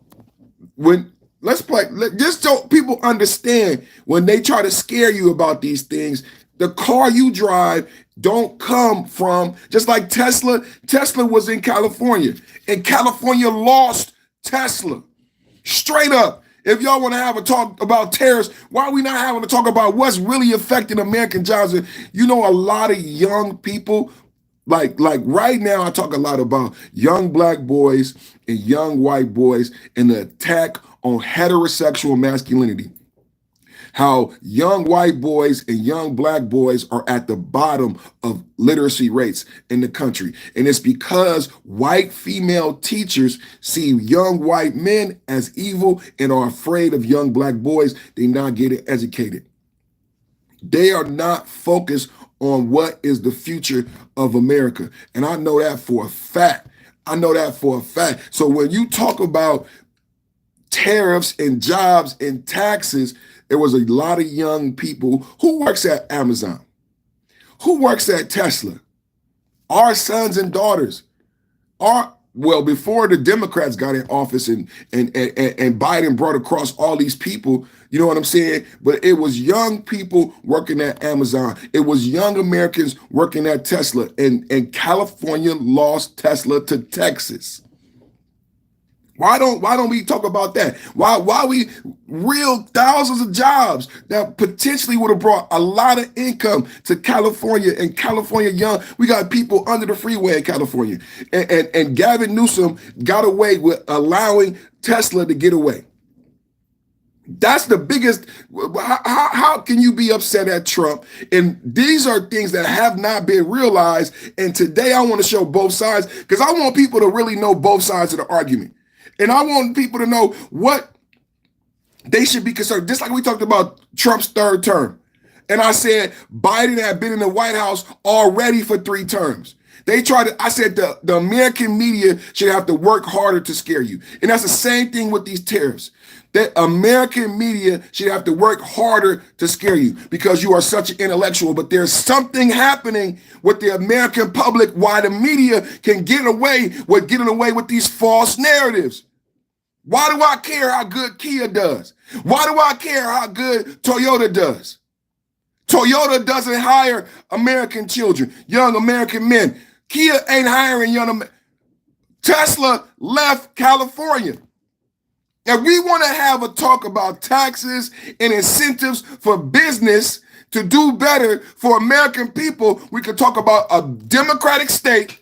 just so people understand, when they try to scare you about these things, the car you drive don't come from, just like Tesla. Tesla was in California, and California lost Tesla. Straight up. If y'all want to have a talk about tariffs, why are we not having to talk about what's really affecting American jobs? You know, a lot of young people, like right now, I talk a lot about young black boys and young white boys and the attack on heterosexual masculinity. How young white boys and young black boys are at the bottom of literacy rates in the country. And it's because white female teachers see young white men as evil and are afraid of young black boys. They not getting educated. They are not focused on what is the future of America. And I know that for a fact. So when you talk about tariffs and jobs and taxes, there was a lot of young people who works at Amazon, who works at Tesla. Our sons and daughters before the Democrats got in office and Biden brought across all these people, you know what I'm saying? But it was young people working at Amazon. It was young Americans working at Tesla, and California lost Tesla to Texas. Why don't we talk about that? Why we real thousands of jobs that potentially would have brought a lot of income to California and California young. We got people under the freeway in California. And Gavin Newsom got away with allowing Tesla to get away. That's the biggest. How can you be upset at Trump? And these are things that have not been realized. And today I want to show both sides because I want people to really know both sides of the argument. And I want people to know what they should be concerned. Just like we talked about Trump's third term. And I said Biden had been in the White House already for 3 terms. I said the American media should have to work harder to scare you. And that's the same thing with these tariffs. That American media should have to work harder to scare you because you are such an intellectual. But there's something happening with the American public why the media can get away with getting away with these false narratives. Why do I care how good Kia does? Why do I care how good Toyota does? Toyota doesn't hire American children, young American men. Kia ain't hiring Tesla left California. Now, we want to have a talk about taxes and incentives for business to do better for American people. We could talk about a democratic state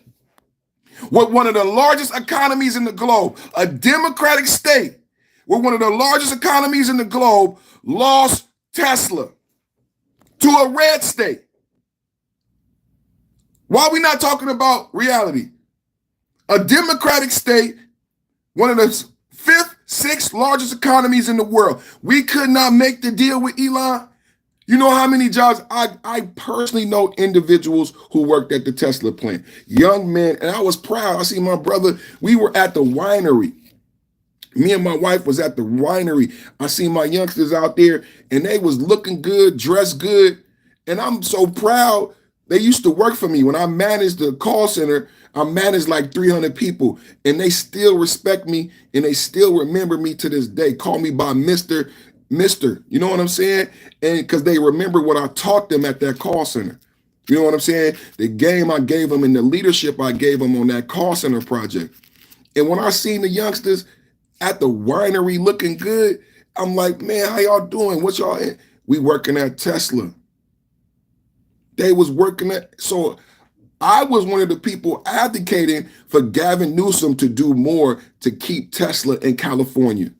with one of the largest economies in the globe. A democratic state with one of the largest economies in the globe lost Tesla to a red state. Why are we not talking about reality? A democratic state, one of the 5th, 6th largest economies in the world. We could not make the deal with Elon. You know how many jobs? I personally know individuals who worked at the Tesla plant. Young men, and I was proud. I see my brother, we were at the winery. Me and my wife was at the winery. I see my youngsters out there, and they was looking good, dressed good. And I'm so proud. They used to work for me. When I managed the call center, I managed like 300 people, and they still respect me, and they still remember me to this day. Call me by Mr. You know what I'm saying? And because they remember what I taught them at that call center. You know what I'm saying? The game I gave them and the leadership I gave them on that call center project. And when I seen the youngsters at the winery looking good, I'm like, man, how y'all doing? What y'all in? We working at Tesla. They was working at, so I was one of the people advocating for Gavin Newsom to do more to keep Tesla in California.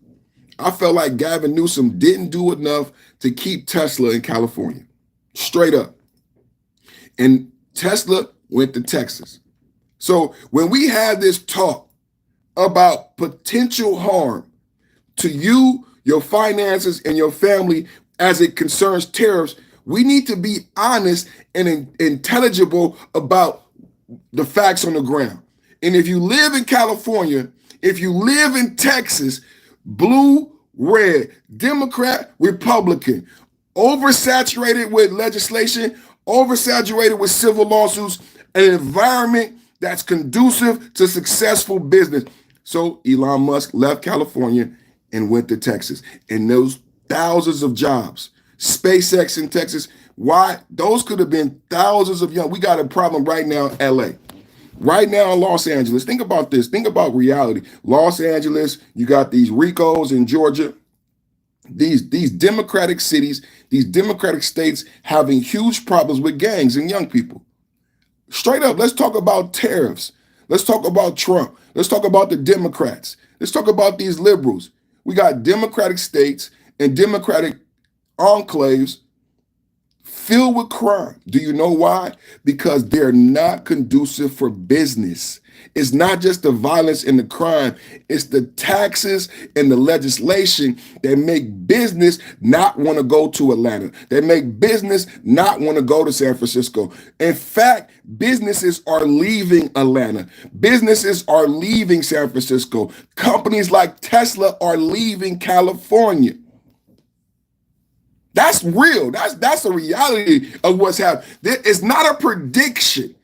I felt like Gavin Newsom didn't do enough to keep Tesla in California, straight up. And Tesla went to Texas. So when we have this talk about potential harm to you, your finances, and your family as it concerns tariffs, we need to be honest and intelligible about the facts on the ground. And if you live in California, if you live in Texas, blue, red, Democrat, Republican, oversaturated with legislation, oversaturated with civil lawsuits, an environment that's conducive to successful business. So Elon Musk left California and went to Texas. And those thousands of jobs, SpaceX in Texas, why? Those could have been thousands of young. We got a problem right now in LA. Right now in Los Angeles. Think about this. Think about reality. Los Angeles, you got these Ricos in Georgia. These democratic cities, these democratic states having huge problems with gangs and young people. Straight up, let's talk about tariffs. Let's talk about Trump. Let's talk about the Democrats. Let's talk about these liberals. We got democratic states and democratic enclaves filled with crime. Do you know why? Because they're not conducive for business. It's not just the violence and the crime. It's the taxes and the legislation that make business not want to go to Atlanta. That make business not want to go to San Francisco. In fact, businesses are leaving Atlanta. Businesses are leaving San Francisco. Companies like Tesla are leaving California. That's real. That's a reality of what's happening. It's not a prediction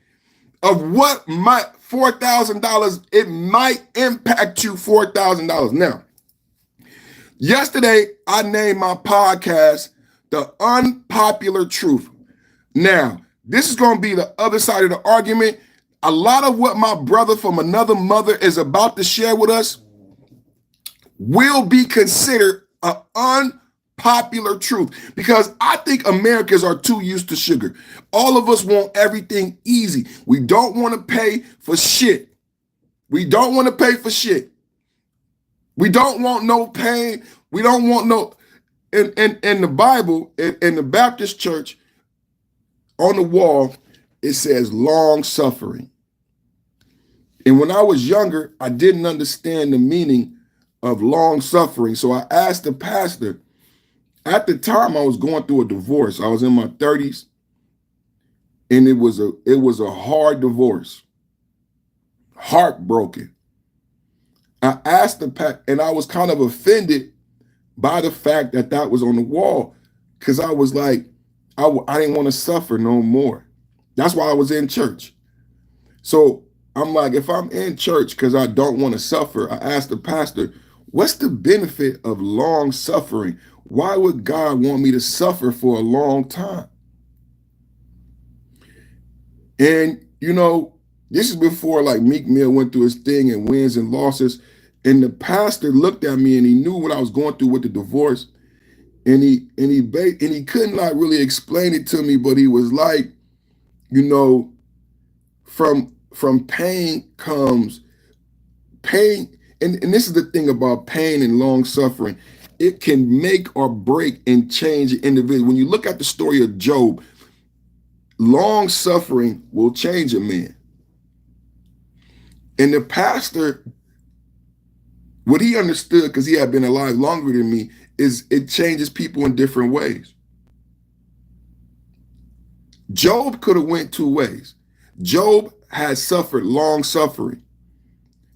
of what might $4,000. It might impact you $4,000. Now, yesterday I named my podcast The Unpopular Truth. Now, this is going to be the other side of the argument. A lot of what my brother from another mother is about to share with us will be considered an unpopular truth, because I think Americans are too used to sugar. All of us want everything easy. We don't want to pay for shit. We don't want to pay for shit. We don't want no pain. We don't want no. In the Bible, in the Baptist church, on the wall, it says long suffering. And when I was younger, I didn't understand the meaning of long suffering. So I asked the pastor. At the time, I was going through a divorce. I was in my 30s, and it was a hard divorce. Heartbroken. I asked the pastor, and I was kind of offended by the fact that that was on the wall, because I was like, I didn't want to suffer no more. That's why I was in church. So I'm like, if I'm in church because I don't want to suffer, I asked the pastor, what's the benefit of long suffering? Why would God want me to suffer for a long time? And, this is before like Meek Mill went through his thing and wins and losses. And the pastor looked at me and he knew what I was going through with the divorce. And he couldn't like really explain it to me, but he was like, from pain comes pain. And this is the thing about pain and long suffering. It can make or break and change an individual. When you look at the story of Job, long suffering will change a man. And the pastor, what he understood, because he had been alive longer than me, is it changes people in different ways. Job could have went two ways. Job had suffered long suffering.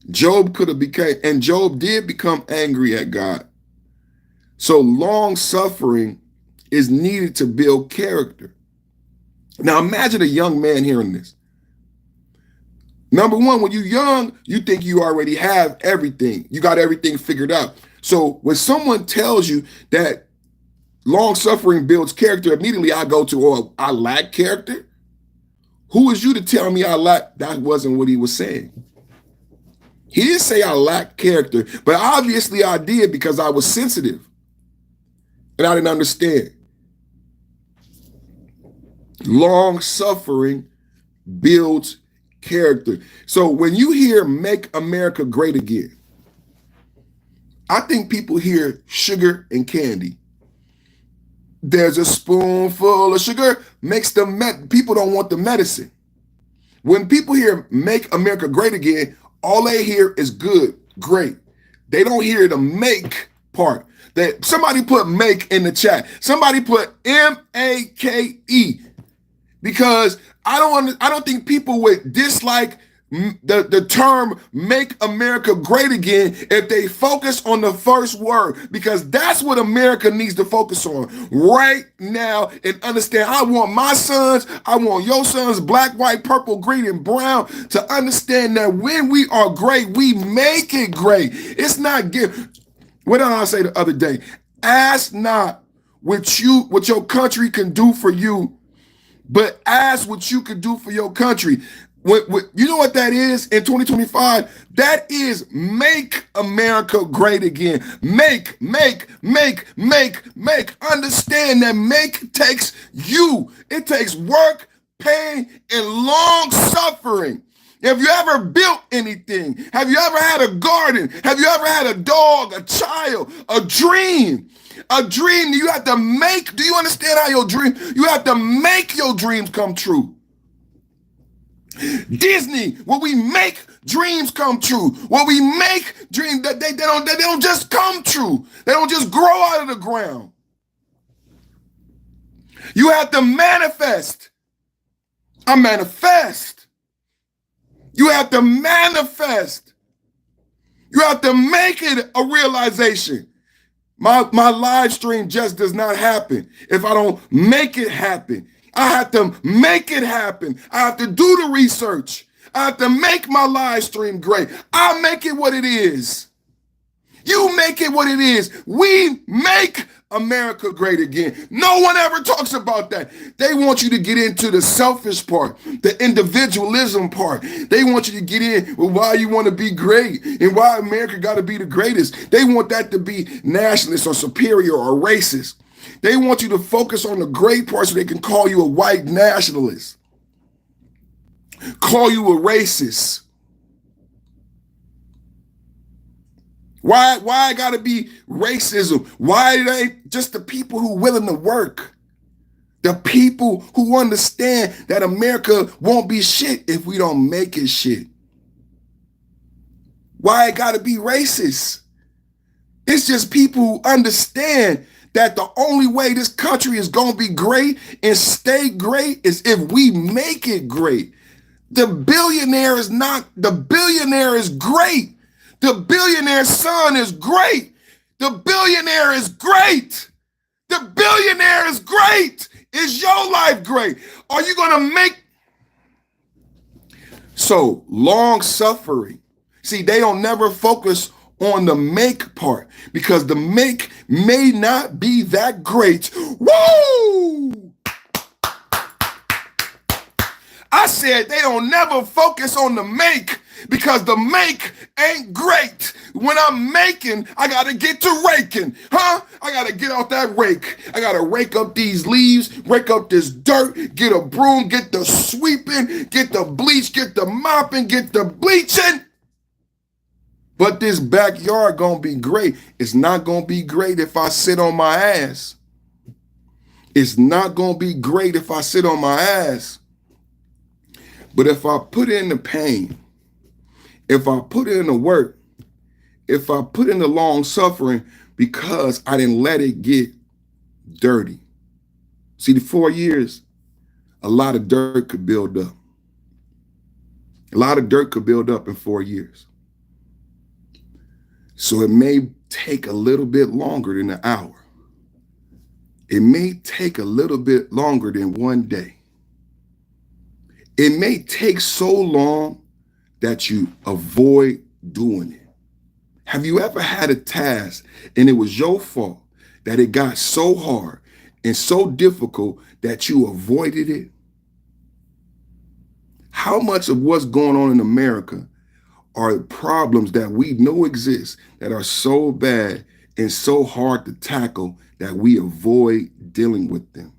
Job did become angry at God. So long suffering is needed to build character. Now imagine a young man hearing this. Number one, when you're young, you think you already have everything. You got everything figured out. So when someone tells you that long suffering builds character, immediately I go to, oh, I lack character? Who is you to tell me I lack? That wasn't what he was saying. He didn't say I lack character, but obviously I did, because I was sensitive and I didn't understand. Long suffering builds character. So when you hear "Make America Great Again," I think people hear sugar and candy. There's a spoonful of sugar makes people don't want the medicine. When people hear "Make America Great Again," all they hear is good, great. They don't hear the make part. That somebody put "make" in the chat. Somebody put MAKE, because I don't think people would dislike the term "Make America Great Again" if they focus on the first word, because that's what America needs to focus on right now and understand. I want my sons, I want your sons, black, white, purple, green, and brown, to understand that when we are great, we make it great. It's not what did I say the other day? Ask not what your country can do for you, but ask what you can do for your country. You know what that is in 2025? That is make America great again. Make. Understand that make takes you. It takes work, pain, and long suffering. Have you ever built anything? Have you ever had a garden? Have you ever had a dog, a child, a dream? A dream you have to make. Do you understand how you have to make your dreams come true? Disney, where we make dreams come true, where we make dreams that they don't just come true. They don't just grow out of the ground. You have to manifest. I manifest. You have to manifest. You have to make it a realization. My live stream just does not happen if I don't make it happen. I have to make it happen. I have to do the research. I have to make my live stream great. I'll make it what it is. You make it what it is. We make America great again. No one ever talks about that. They want you to get into the selfish part, the individualism part. They want you to get in with why you want to be great and why America got to be the greatest. They want that to be nationalist or superior or racist. They want you to focus on the great part so they can call you a white nationalist, call you a racist. Why it gotta be racism? Why it ain't just the people who willing to work? The people who understand that America won't be shit if we don't make it shit. Why it gotta be racist? It's just people who understand that the only way this country is gonna be great and stay great is if we make it great. The billionaire is great. The billionaire's son is great. The billionaire is great. The billionaire is great. Is your life great? Are you going to make? So long suffering. See, they don't never focus on the make part because the make may not be that great. Woo! I said they don't never focus on the make because the make ain't great. When I'm making, I got to get to raking. I got to get out that rake. I got to rake up these leaves, rake up this dirt, get a broom, get the sweeping, get the bleach, get the mopping, get the bleaching. But this backyard gonna be great. It's not gonna be great if I sit on my ass. It's not gonna be great if I sit on my ass. But if I put in the pain, if I put in the work, if I put in the long suffering because I didn't let it get dirty. See, the 4 years, a lot of dirt could build up. A lot of dirt could build up in 4 years. So it may take a little bit longer than an hour. It may take a little bit longer than 1 day. It may take so long that you avoid doing it. Have you ever had a task and it was your fault that it got so hard and so difficult that you avoided it? How much of what's going on in America are problems that we know exist that are so bad and so hard to tackle that we avoid dealing with them?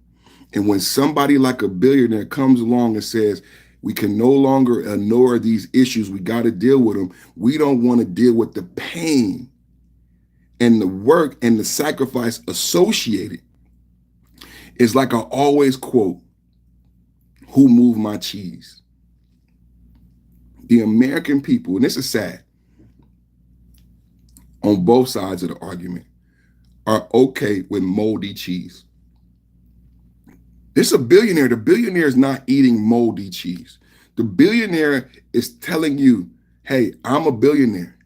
And when somebody like a billionaire comes along and says, we can no longer ignore these issues, we got to deal with them, we don't want to deal with the pain and the work and the sacrifice associated. It's like I always quote, who moved my cheese? The American people, and this is sad, on both sides of the argument, are okay with moldy cheese. This is a billionaire. The billionaire is not eating moldy cheese. The billionaire is telling you, hey, I'm a billionaire.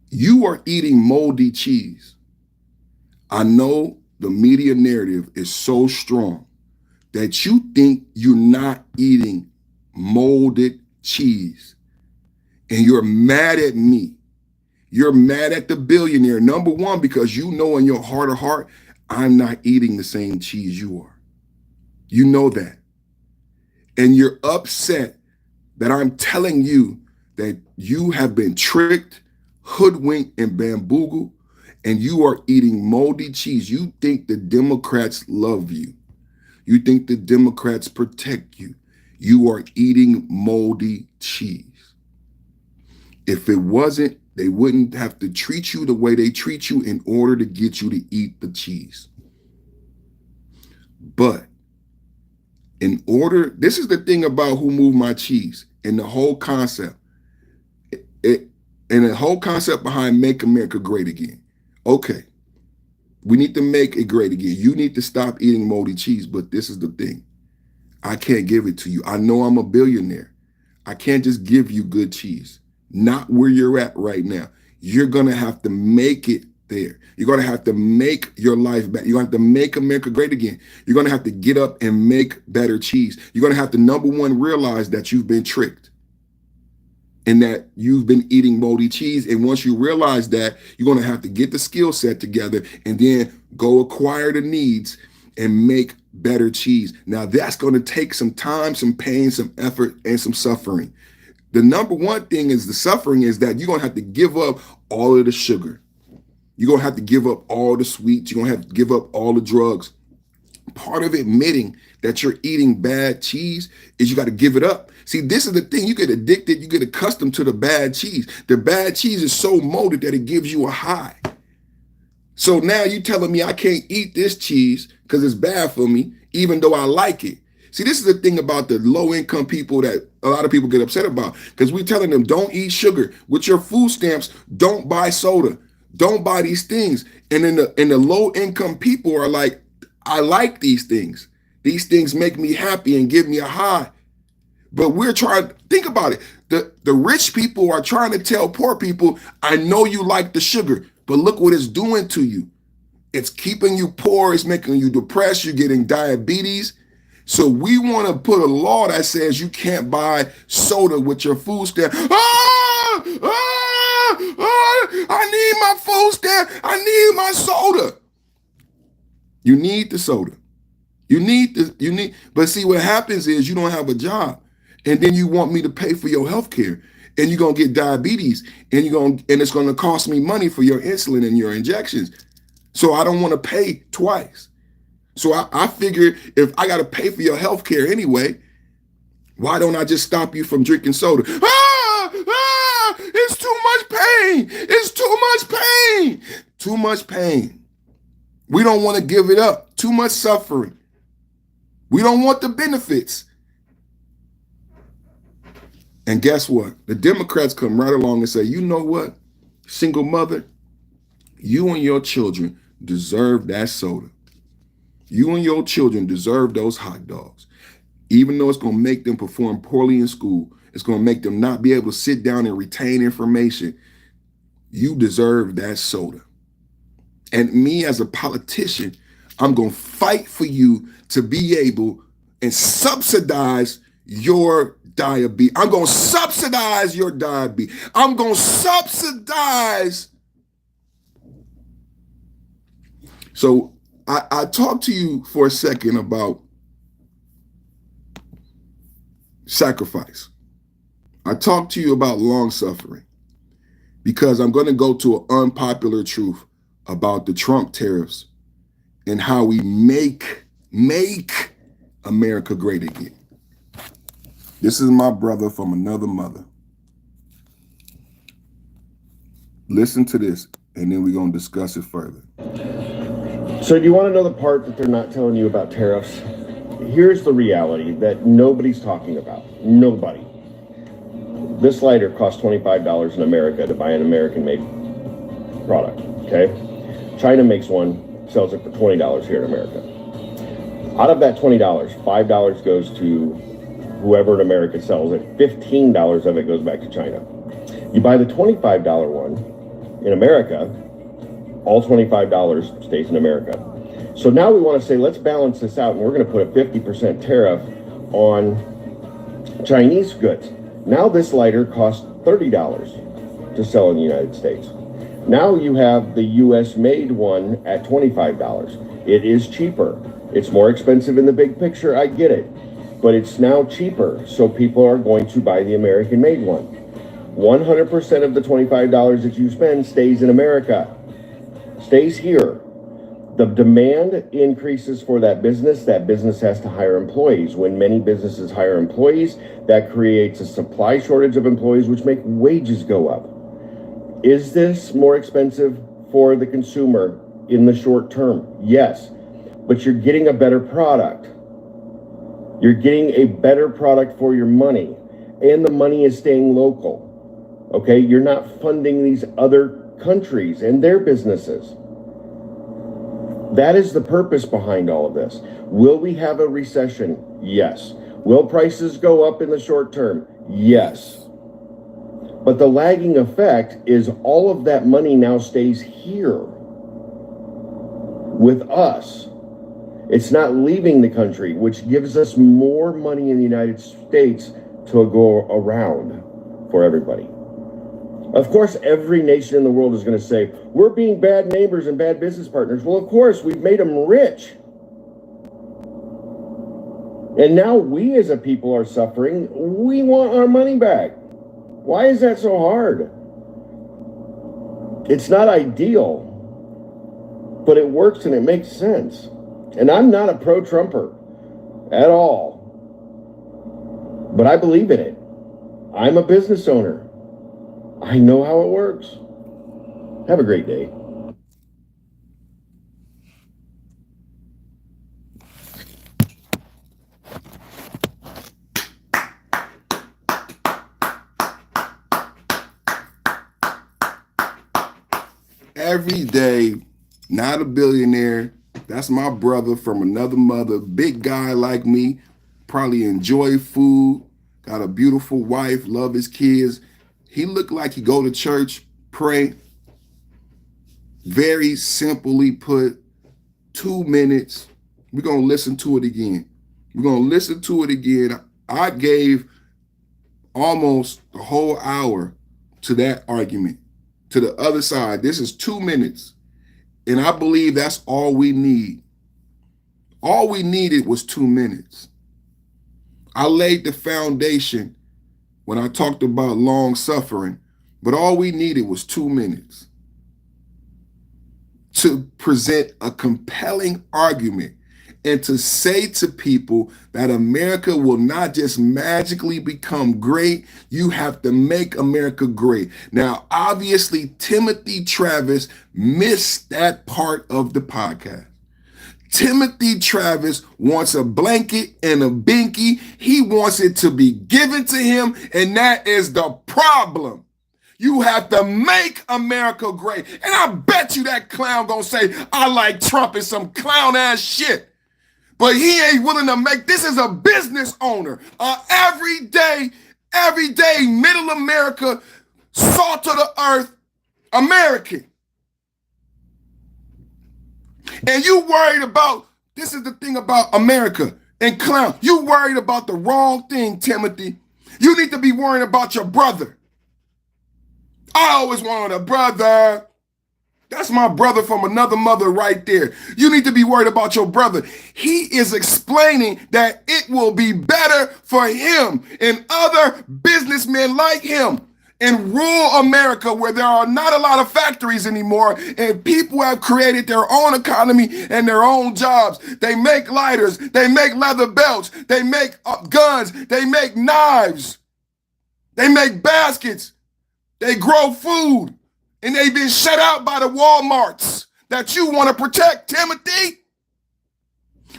You are eating moldy cheese. I know the media narrative is so strong that you think you're not eating molded cheese. And you're mad at me. You're mad at the billionaire, number one, because you know in your heart of heart, I'm not eating the same cheese you are. You know that. And you're upset that I'm telling you that you have been tricked, hoodwinked, and bamboozled, and you are eating moldy cheese. You think the Democrats love you. You think the Democrats protect you. You are eating moldy cheese. If it wasn't, they wouldn't have to treat you the way they treat you in order to get you to eat the cheese. But in order, this is the thing about who moved my cheese and the whole concept. And the whole concept behind Make America Great Again. Okay, we need to make it great again. You need to stop eating moldy cheese, but this is the thing. I can't give it to you. I know I'm a billionaire. I can't just give you good cheese. Not where you're at right now. You're going to have to make it there. You're going to have to make your life better. You're going to have to make America great again. You're going to have to get up and make better cheese. You're going to have to, number one, realize that you've been tricked. and that you've been eating moldy cheese. And once you realize that, you're going to have to get the skill set together and then go acquire the needs and make better cheese. Now, that's going to take some time, some pain, some effort, and some suffering. The number one thing is the suffering is that you're going to have to give up all of the sugar. You're going to have to give up all the sweets. You're going to have to give up all the drugs. Part of admitting that you're eating bad cheese is you got to give it up. See, this is the thing. You get addicted. You get accustomed to the bad cheese. The bad cheese is so molded that it gives you a high. So now you're telling me I can't eat this cheese because it's bad for me, even though I like it. See, this is the thing about the low-income people that a lot of people get upset about, because we're telling them don't eat sugar. With your food stamps, don't buy soda. Don't buy these things. And then the low-income people are like, I like these things. These things make me happy and give me a high. But we're trying, think about it. The rich people are trying to tell poor people, I know you like the sugar, but look what it's doing to you. It's keeping you poor. It's making you depressed. You're getting diabetes. So we want to put a law that says you can't buy soda with your food stamp. I need my food stamp. I need my soda. You need the soda. But see, what happens is you don't have a job. And then you want me to pay for your health care. And you're going to get diabetes. And it's going to cost me money for your insulin and your injections. So I don't want to pay twice. So I figured if I got to pay for your health care anyway, why don't I just stop you from drinking soda? It's too much pain. It's too much pain. Too much pain. We don't want to give it up. Too much suffering. We don't want the benefits. And guess what? The Democrats come right along and say, you know what? Single mother, you and your children deserve that soda. You and your children deserve those hot dogs. Even though it's going to make them perform poorly in school, it's going to make them not be able to sit down and retain information. You deserve that soda. And me as a politician, I'm going to fight for you to be able and subsidize your diabetes. I'm going to subsidize your diabetes. I'm going to subsidize. So I talked to you for a second about sacrifice. I talked to you about long suffering because I'm going to go to an unpopular truth about the Trump tariffs and how we make America great again. This is my brother from another mother. Listen to this, and then we're going to discuss it further. So do you want to know the part that they're not telling you about tariffs? Here's the reality that nobody's talking about. Nobody. This lighter costs $25 in America to buy an American-made product, okay? China makes one, sells it for $20 here in America. Out of that $20, $5 goes to whoever in America sells it. $15 of it goes back to China. You buy the $25 one in America, all $25 stays in America. So now we want to say, let's balance this out, and we're going to put a 50% tariff on Chinese goods. Now this lighter costs $30 to sell in the United States. Now you have the US made one at $25. It is cheaper. It's more expensive in the big picture, I get it. But it's now cheaper, so people are going to buy the American made one. 100% of the $25 that you spend stays in America. Stays here. The demand increases for that business has to hire employees. When many businesses hire employees, that creates a supply shortage of employees, which make wages go up. Is this more expensive for the consumer in the short term? Yes, but you're getting a better product. You're getting a better product for your money, and the money is staying local. Okay, you're not funding these other countries and their businesses. That is the purpose behind all of this. Will we have a recession? Yes. Will prices go up in the short term? Yes. But the lagging effect is all of that money now stays here with us. It's not leaving the country, which gives us more money in the United States to go around for everybody. Of course, every nation in the world is going to say, we're being bad neighbors and bad business partners. Well, of course, we've made them rich. And now we as a people are suffering. We want our money back. Why is that so hard? It's not ideal, but it works and it makes sense. And I'm not a pro-Trumper at all, but I believe in it. I'm a business owner. I know how it works. Have a great day. Every day, not a billionaire. That's my brother from another mother. Big guy like me, probably enjoy food, got a beautiful wife, love his kids. He looked like he go to church, pray. Very simply put, 2 minutes. We're going to listen to it again. We're going to listen to it again. I gave almost the whole hour to that argument, to the other side. This is 2 minutes. And I believe that's all we need. All we needed was 2 minutes. I laid the foundation when I talked about long suffering, but all we needed was 2 minutes to present a compelling argument and to say to people that America will not just magically become great. You have to make America great. Now, obviously, Timothy Travis missed that part of the podcast. Timothy Travis wants a blanket and a binky. He wants it to be given to him, and that is the problem. You have to make America great. And I bet you that clown gonna say, I like Trump and some clown ass shit. But he ain't willing to make, this is a business owner, everyday, middle America, salt of the earth American. And you worried about, this is the thing about America and clown. You worried about the wrong thing, Timothy. You need to be worrying about your brother. I always wanted a brother. That's my brother from another mother right there. You need to be worried about your brother. He is explaining that it will be better for him and other businessmen like him in rural America, where there are not a lot of factories anymore and people have created their own economy and their own jobs. They make lighters, they make leather belts, they make guns, they make knives, they make baskets, they grow food, and they've been shut out by the Walmarts that you want to protect, Timothy.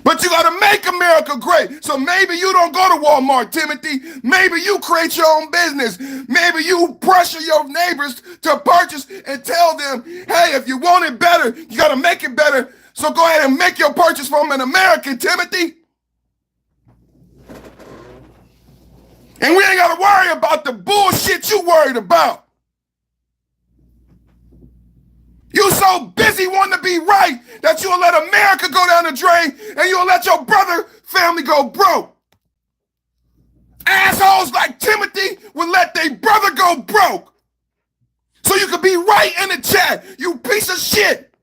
But you got to make America great. So maybe you don't go to Walmart, Timothy. Maybe you create your own business. Maybe you pressure your neighbors to purchase and tell them, hey, if you want it better, you got to make it better. So go ahead and make your purchase from an American, Timothy. And we ain't got to worry about the bullshit you worried about. You so busy wanting to be right that you'll let America go down the drain and you'll let your brother family go broke. Assholes like Timothy will let their brother go broke. So you can be right in the chat, you piece of shit.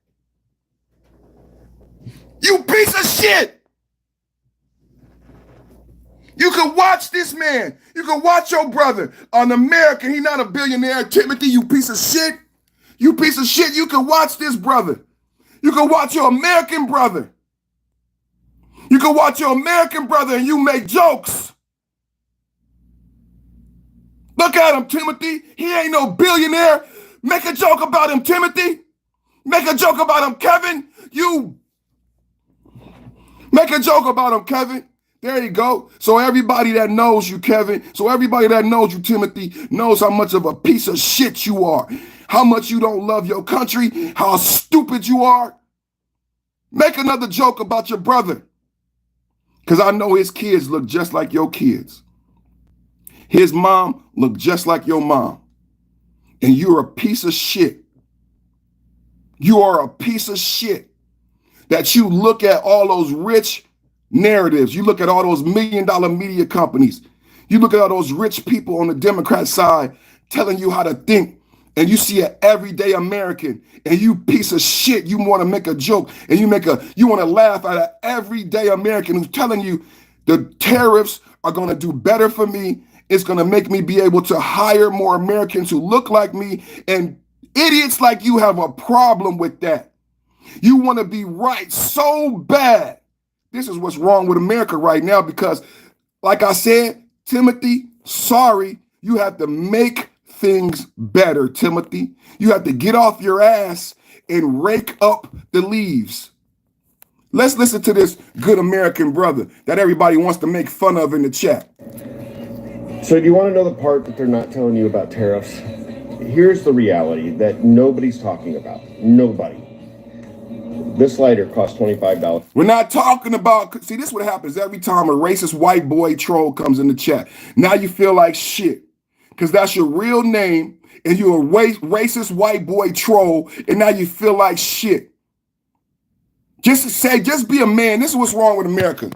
You piece of shit. You can watch this man. You can watch your brother. An American, he not a billionaire. Timothy, you piece of shit. You piece of shit, you can watch this brother. You can watch your American brother. You can watch your American brother and you make jokes. Look at him, Timothy. He ain't no billionaire. Make a joke about him, Timothy. Make a joke about him, Kevin. You make a joke about him, Kevin. There you go. So everybody that knows you, Kevin, so everybody that knows you, Timothy, knows how much of a piece of shit you are. How much you don't love your country, how stupid you are. Make another joke about your brother. Because I know his kids look just like your kids. His mom look just like your mom. And you're a piece of shit. You are a piece of shit. That you look at all those rich narratives. You look at all those $1 million media companies. You look at all those rich people on the Democrat side telling you how to think, and you see an everyday American, and you piece of shit, you want to make a joke, and you want to laugh at an everyday American who's telling you the tariffs are going to do better for me. It's going to make me be able to hire more Americans who look like me. And idiots like you have a problem with that. You want to be right so bad. This is what's wrong with America right now because, like I said, Timothy, sorry, you have to make things better, Timothy. You have to get off your ass and rake up the leaves. Let's listen to this good American brother that everybody wants to make fun of in the chat. So do you want to know the part that they're not telling you about tariffs? Here's the reality that nobody's talking about. Nobody. This lighter costs $25. We're not talking about, see, this is what happens every time a racist white boy troll comes in the chat. Now you feel like shit because that's your real name and you're a racist white boy troll and now you feel like shit. Just be a man. This is what's wrong with America.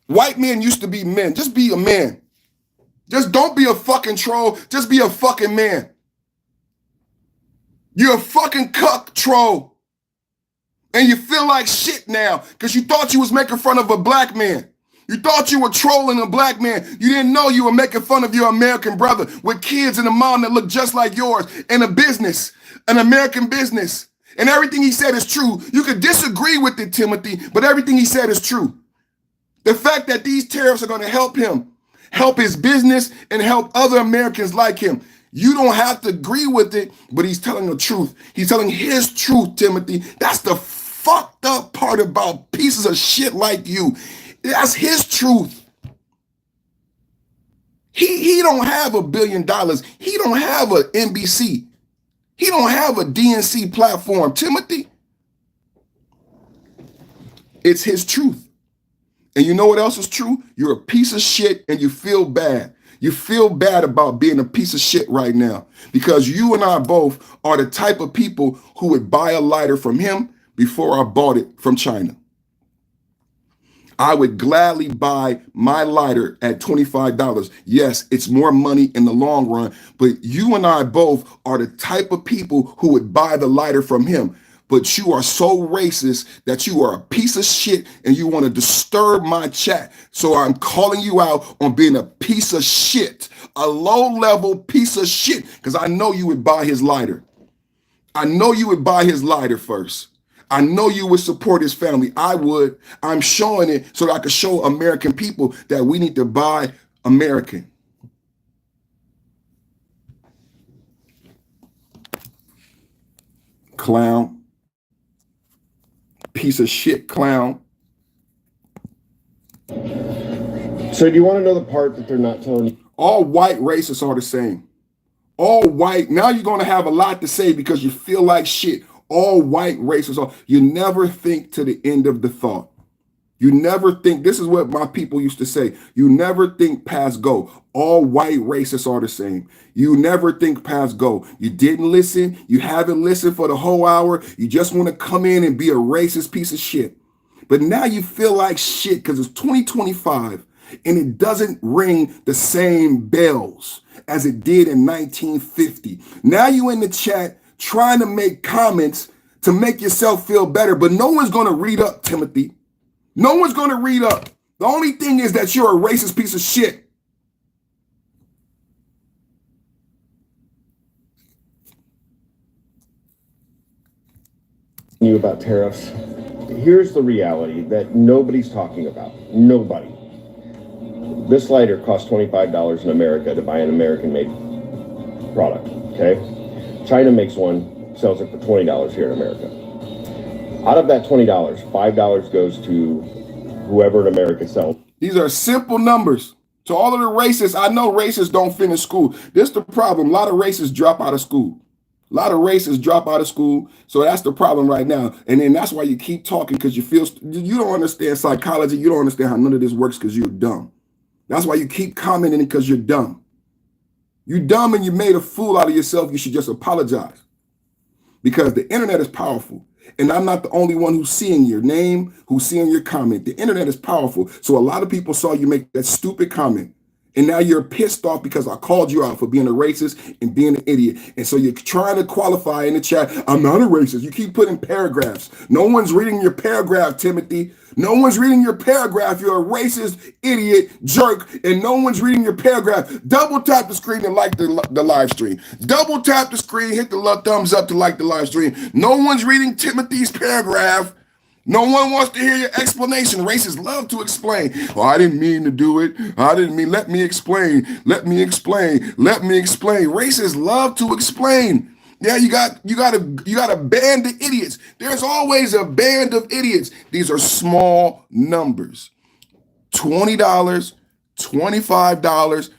White men used to be men. Just be a man. Just don't be a fucking troll. Just be a fucking man. You're a fucking cuck troll. And you feel like shit now because you thought you was making fun of a black man. You thought you were trolling a black man. You didn't know you were making fun of your American brother with kids and a mom that looked just like yours and a business, an American business. And everything he said is true. You could disagree with it, Timothy, but everything he said is true. The fact that these tariffs are going to help him, help his business, and help other Americans like him. You don't have to agree with it, but he's telling the truth. He's telling his truth, Timothy. That's the fucked up part about pieces of shit like you. That's his truth. He don't have $1 billion. He don't have a NBC. He don't have a DNC platform, Timothy. It's his truth. And you know what else is true? You're a piece of shit and you feel bad. You feel bad about being a piece of shit right now because you and I both are the type of people who would buy a lighter from him before I bought it from China. I would gladly buy my lighter at $25. Yes, it's more money in the long run, but you and I both are the type of people who would buy the lighter from him. But you are so racist that you are a piece of shit and you want to disturb my chat. So I'm calling you out on being a piece of shit, a low-level piece of shit, because I know you would buy his lighter. I know you would buy his lighter first. I know you would support his family. I would. I'm showing it so that I can show American people that we need to buy American. Clown. Piece of shit clown. So do you want to know the part that they're not telling you? All white racists are the same. All white. Now you're going to have a lot to say because you feel like shit. All white racists are. You never think to the end of the thought. You never think. This is what my people used to say. You never think past go. All white racists are the same. You never think past go. You didn't listen. You haven't listened for the whole hour. You just want to come in and be a racist piece of shit. But now you feel like shit because it's 2025 and it doesn't ring the same bells as it did in 1950. Now you in the chat trying to make comments to make yourself feel better, but no one's going to read up, Timothy. No one's going to read up. The only thing is that you're a racist piece of shit. You about tariffs. Here's the reality that nobody's talking about. Nobody. This lighter costs $25 in America to buy an American-made product, okay? China makes one, sells it for $20 here in America. Out of that $20, $5 goes to whoever in America sells. These are simple numbers. To all of the racists, I know racists don't finish school. This is the problem. A lot of racists drop out of school. A lot of racists drop out of school. So that's the problem right now. And then that's why you keep talking because you don't understand psychology. You don't understand how none of this works because you're dumb. That's why you keep commenting because you're dumb. You're dumb and you made a fool out of yourself. You should just apologize because the internet is powerful. And I'm not the only one who's seeing your name, who's seeing your comment. The internet is powerful. So a lot of people saw you make that stupid comment And now you're pissed off because I called you out for being a racist and being an idiot. And so you're trying to qualify in the chat, I'm not a racist. You keep putting paragraphs. No one's reading your paragraph, Timothy. No one's reading your paragraph. You're a racist, idiot, jerk, and no one's reading your paragraph. Double tap the screen and like the live stream. Double tap the screen, hit the thumbs up to like the live stream. No one's reading Timothy's paragraph. No one wants to hear your explanation. Racists love to explain. Oh, I didn't mean to do it. I didn't mean, let me explain. Let me explain. Let me explain. Racists love to explain. Yeah, you got a band of idiots. There's always a band of idiots. These are small numbers. $20, $25,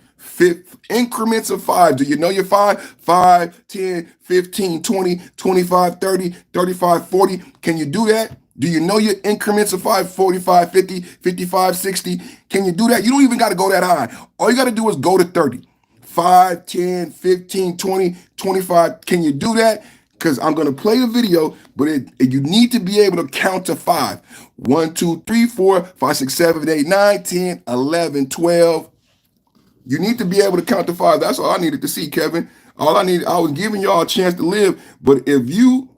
increments of 5. Do you know your 5? 5, 10, 15, 20, 25, 30, 35, 40. Can you do that? Do you know your increments of 5, 45, 50, 55, 60? Can you do that? You don't even got to go that high. All you got to do is go to 30. 5, 10, 15, 20, 25. Can you do that? Because I'm going to play the video, but you need to be able to count to 5. 1, 2, 3, 4, 5, 6, 7, 8, 9, 10, 11, 12. You need to be able to count to 5. That's all I needed to see, Kevin. All I needed, I was giving y'all a chance to live. But if you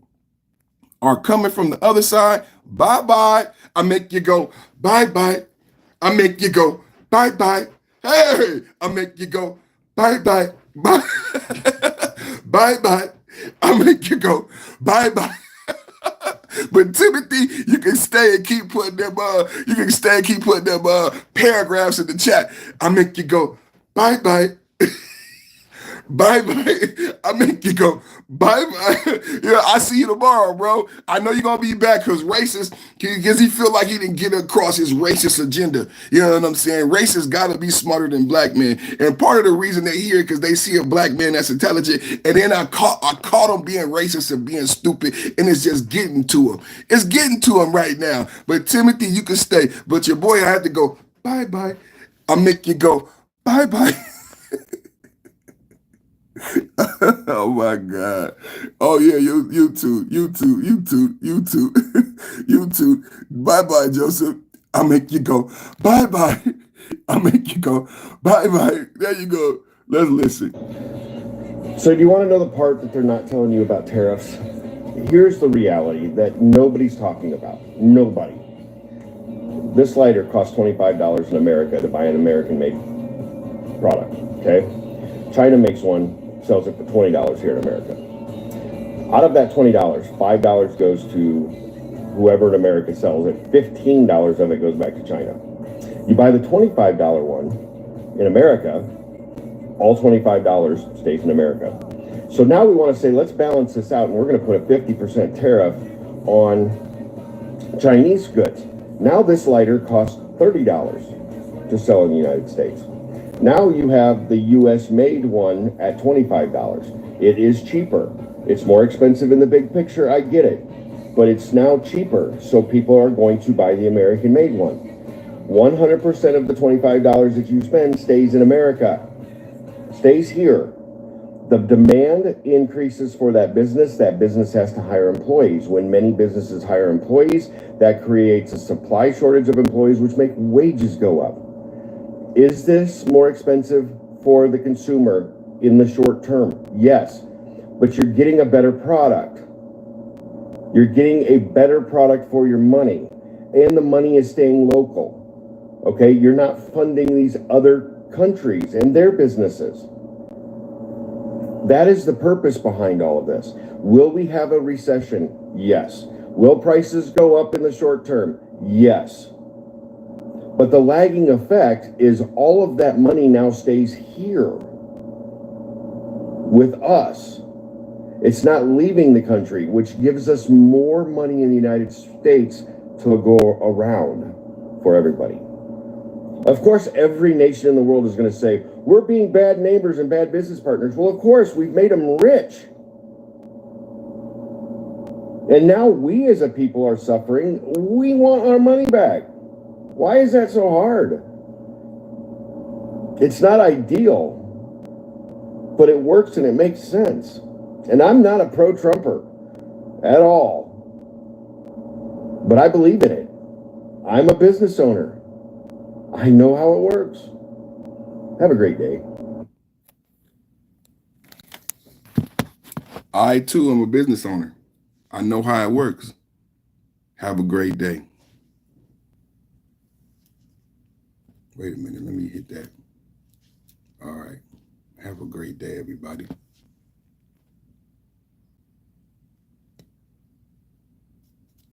are coming from the other side, bye-bye. I make you go, bye-bye. I make you go, bye-bye. Hey, I make you go, bye-bye. Bye. Bye-bye. I make you go, bye-bye. But Timothy, you can stay and keep putting them paragraphs in the chat. I make you go, bye-bye. Bye-bye. I make you go, bye-bye. Yeah, I see you tomorrow, bro. I know you're going to be back because racist, because he feel like he didn't get across his racist agenda. You know what I'm saying? Racists got to be smarter than black men. And part of the reason they're here because they see a black man that's intelligent. And then I caught him being racist and being stupid. And it's just getting to him. It's getting to him right now. But Timothy, you can stay. But your boy, I have to go, bye-bye. I make you go, bye-bye. Oh my God. Oh yeah, you too. Bye-bye, Joseph. I make you go, bye-bye. I make you go, bye-bye. There you go. Let's listen. So do you want to know the part that they're not telling you about tariffs? Here's the reality that nobody's talking about. Nobody. This lighter costs $25 in America to buy an American-made product, okay? China makes one, sells it for $20 here in America. Out of that $20, $5 goes to whoever in America sells it. $15 of it goes back to China. You buy the $25 one in America, all $25 stays in America. So now we want to say, let's balance this out, and we're going to put a 50% tariff on Chinese goods. Now this lighter costs $30 to sell in the United States. Now you have the US made one at $25. It is cheaper. It's more expensive in the big picture, I get it. But it's now cheaper, so people are going to buy the American made one. 100% of the $25 that you spend stays in America, stays here. The demand increases for that business has to hire employees. When many businesses hire employees, that creates a supply shortage of employees, which make wages go up. Is this more expensive for the consumer in the short term? Yes, but you're getting a better product. You're getting a better product for your money, and the money is staying local. Okay, you're not funding these other countries and their businesses. That is the purpose behind all of this. Will we have a recession? Yes. Will prices go up in the short term? Yes. But the lagging effect is all of that money now stays here with us. It's not leaving the country, which gives us more money in the United States to go around for everybody. Of course, every nation in the world is going to say, we're being bad neighbors and bad business partners. Well, of course, we've made them rich. And now we as a people are suffering. We want our money back. Why is that so hard? It's not ideal, but it works and it makes sense. And I'm not a pro-Trumper at all, but I believe in it. I'm a business owner. I know how it works. Have a great day. I too am a business owner. I know how it works. Have a great day. Wait a minute, let me hit that. All right. Have a great day, everybody.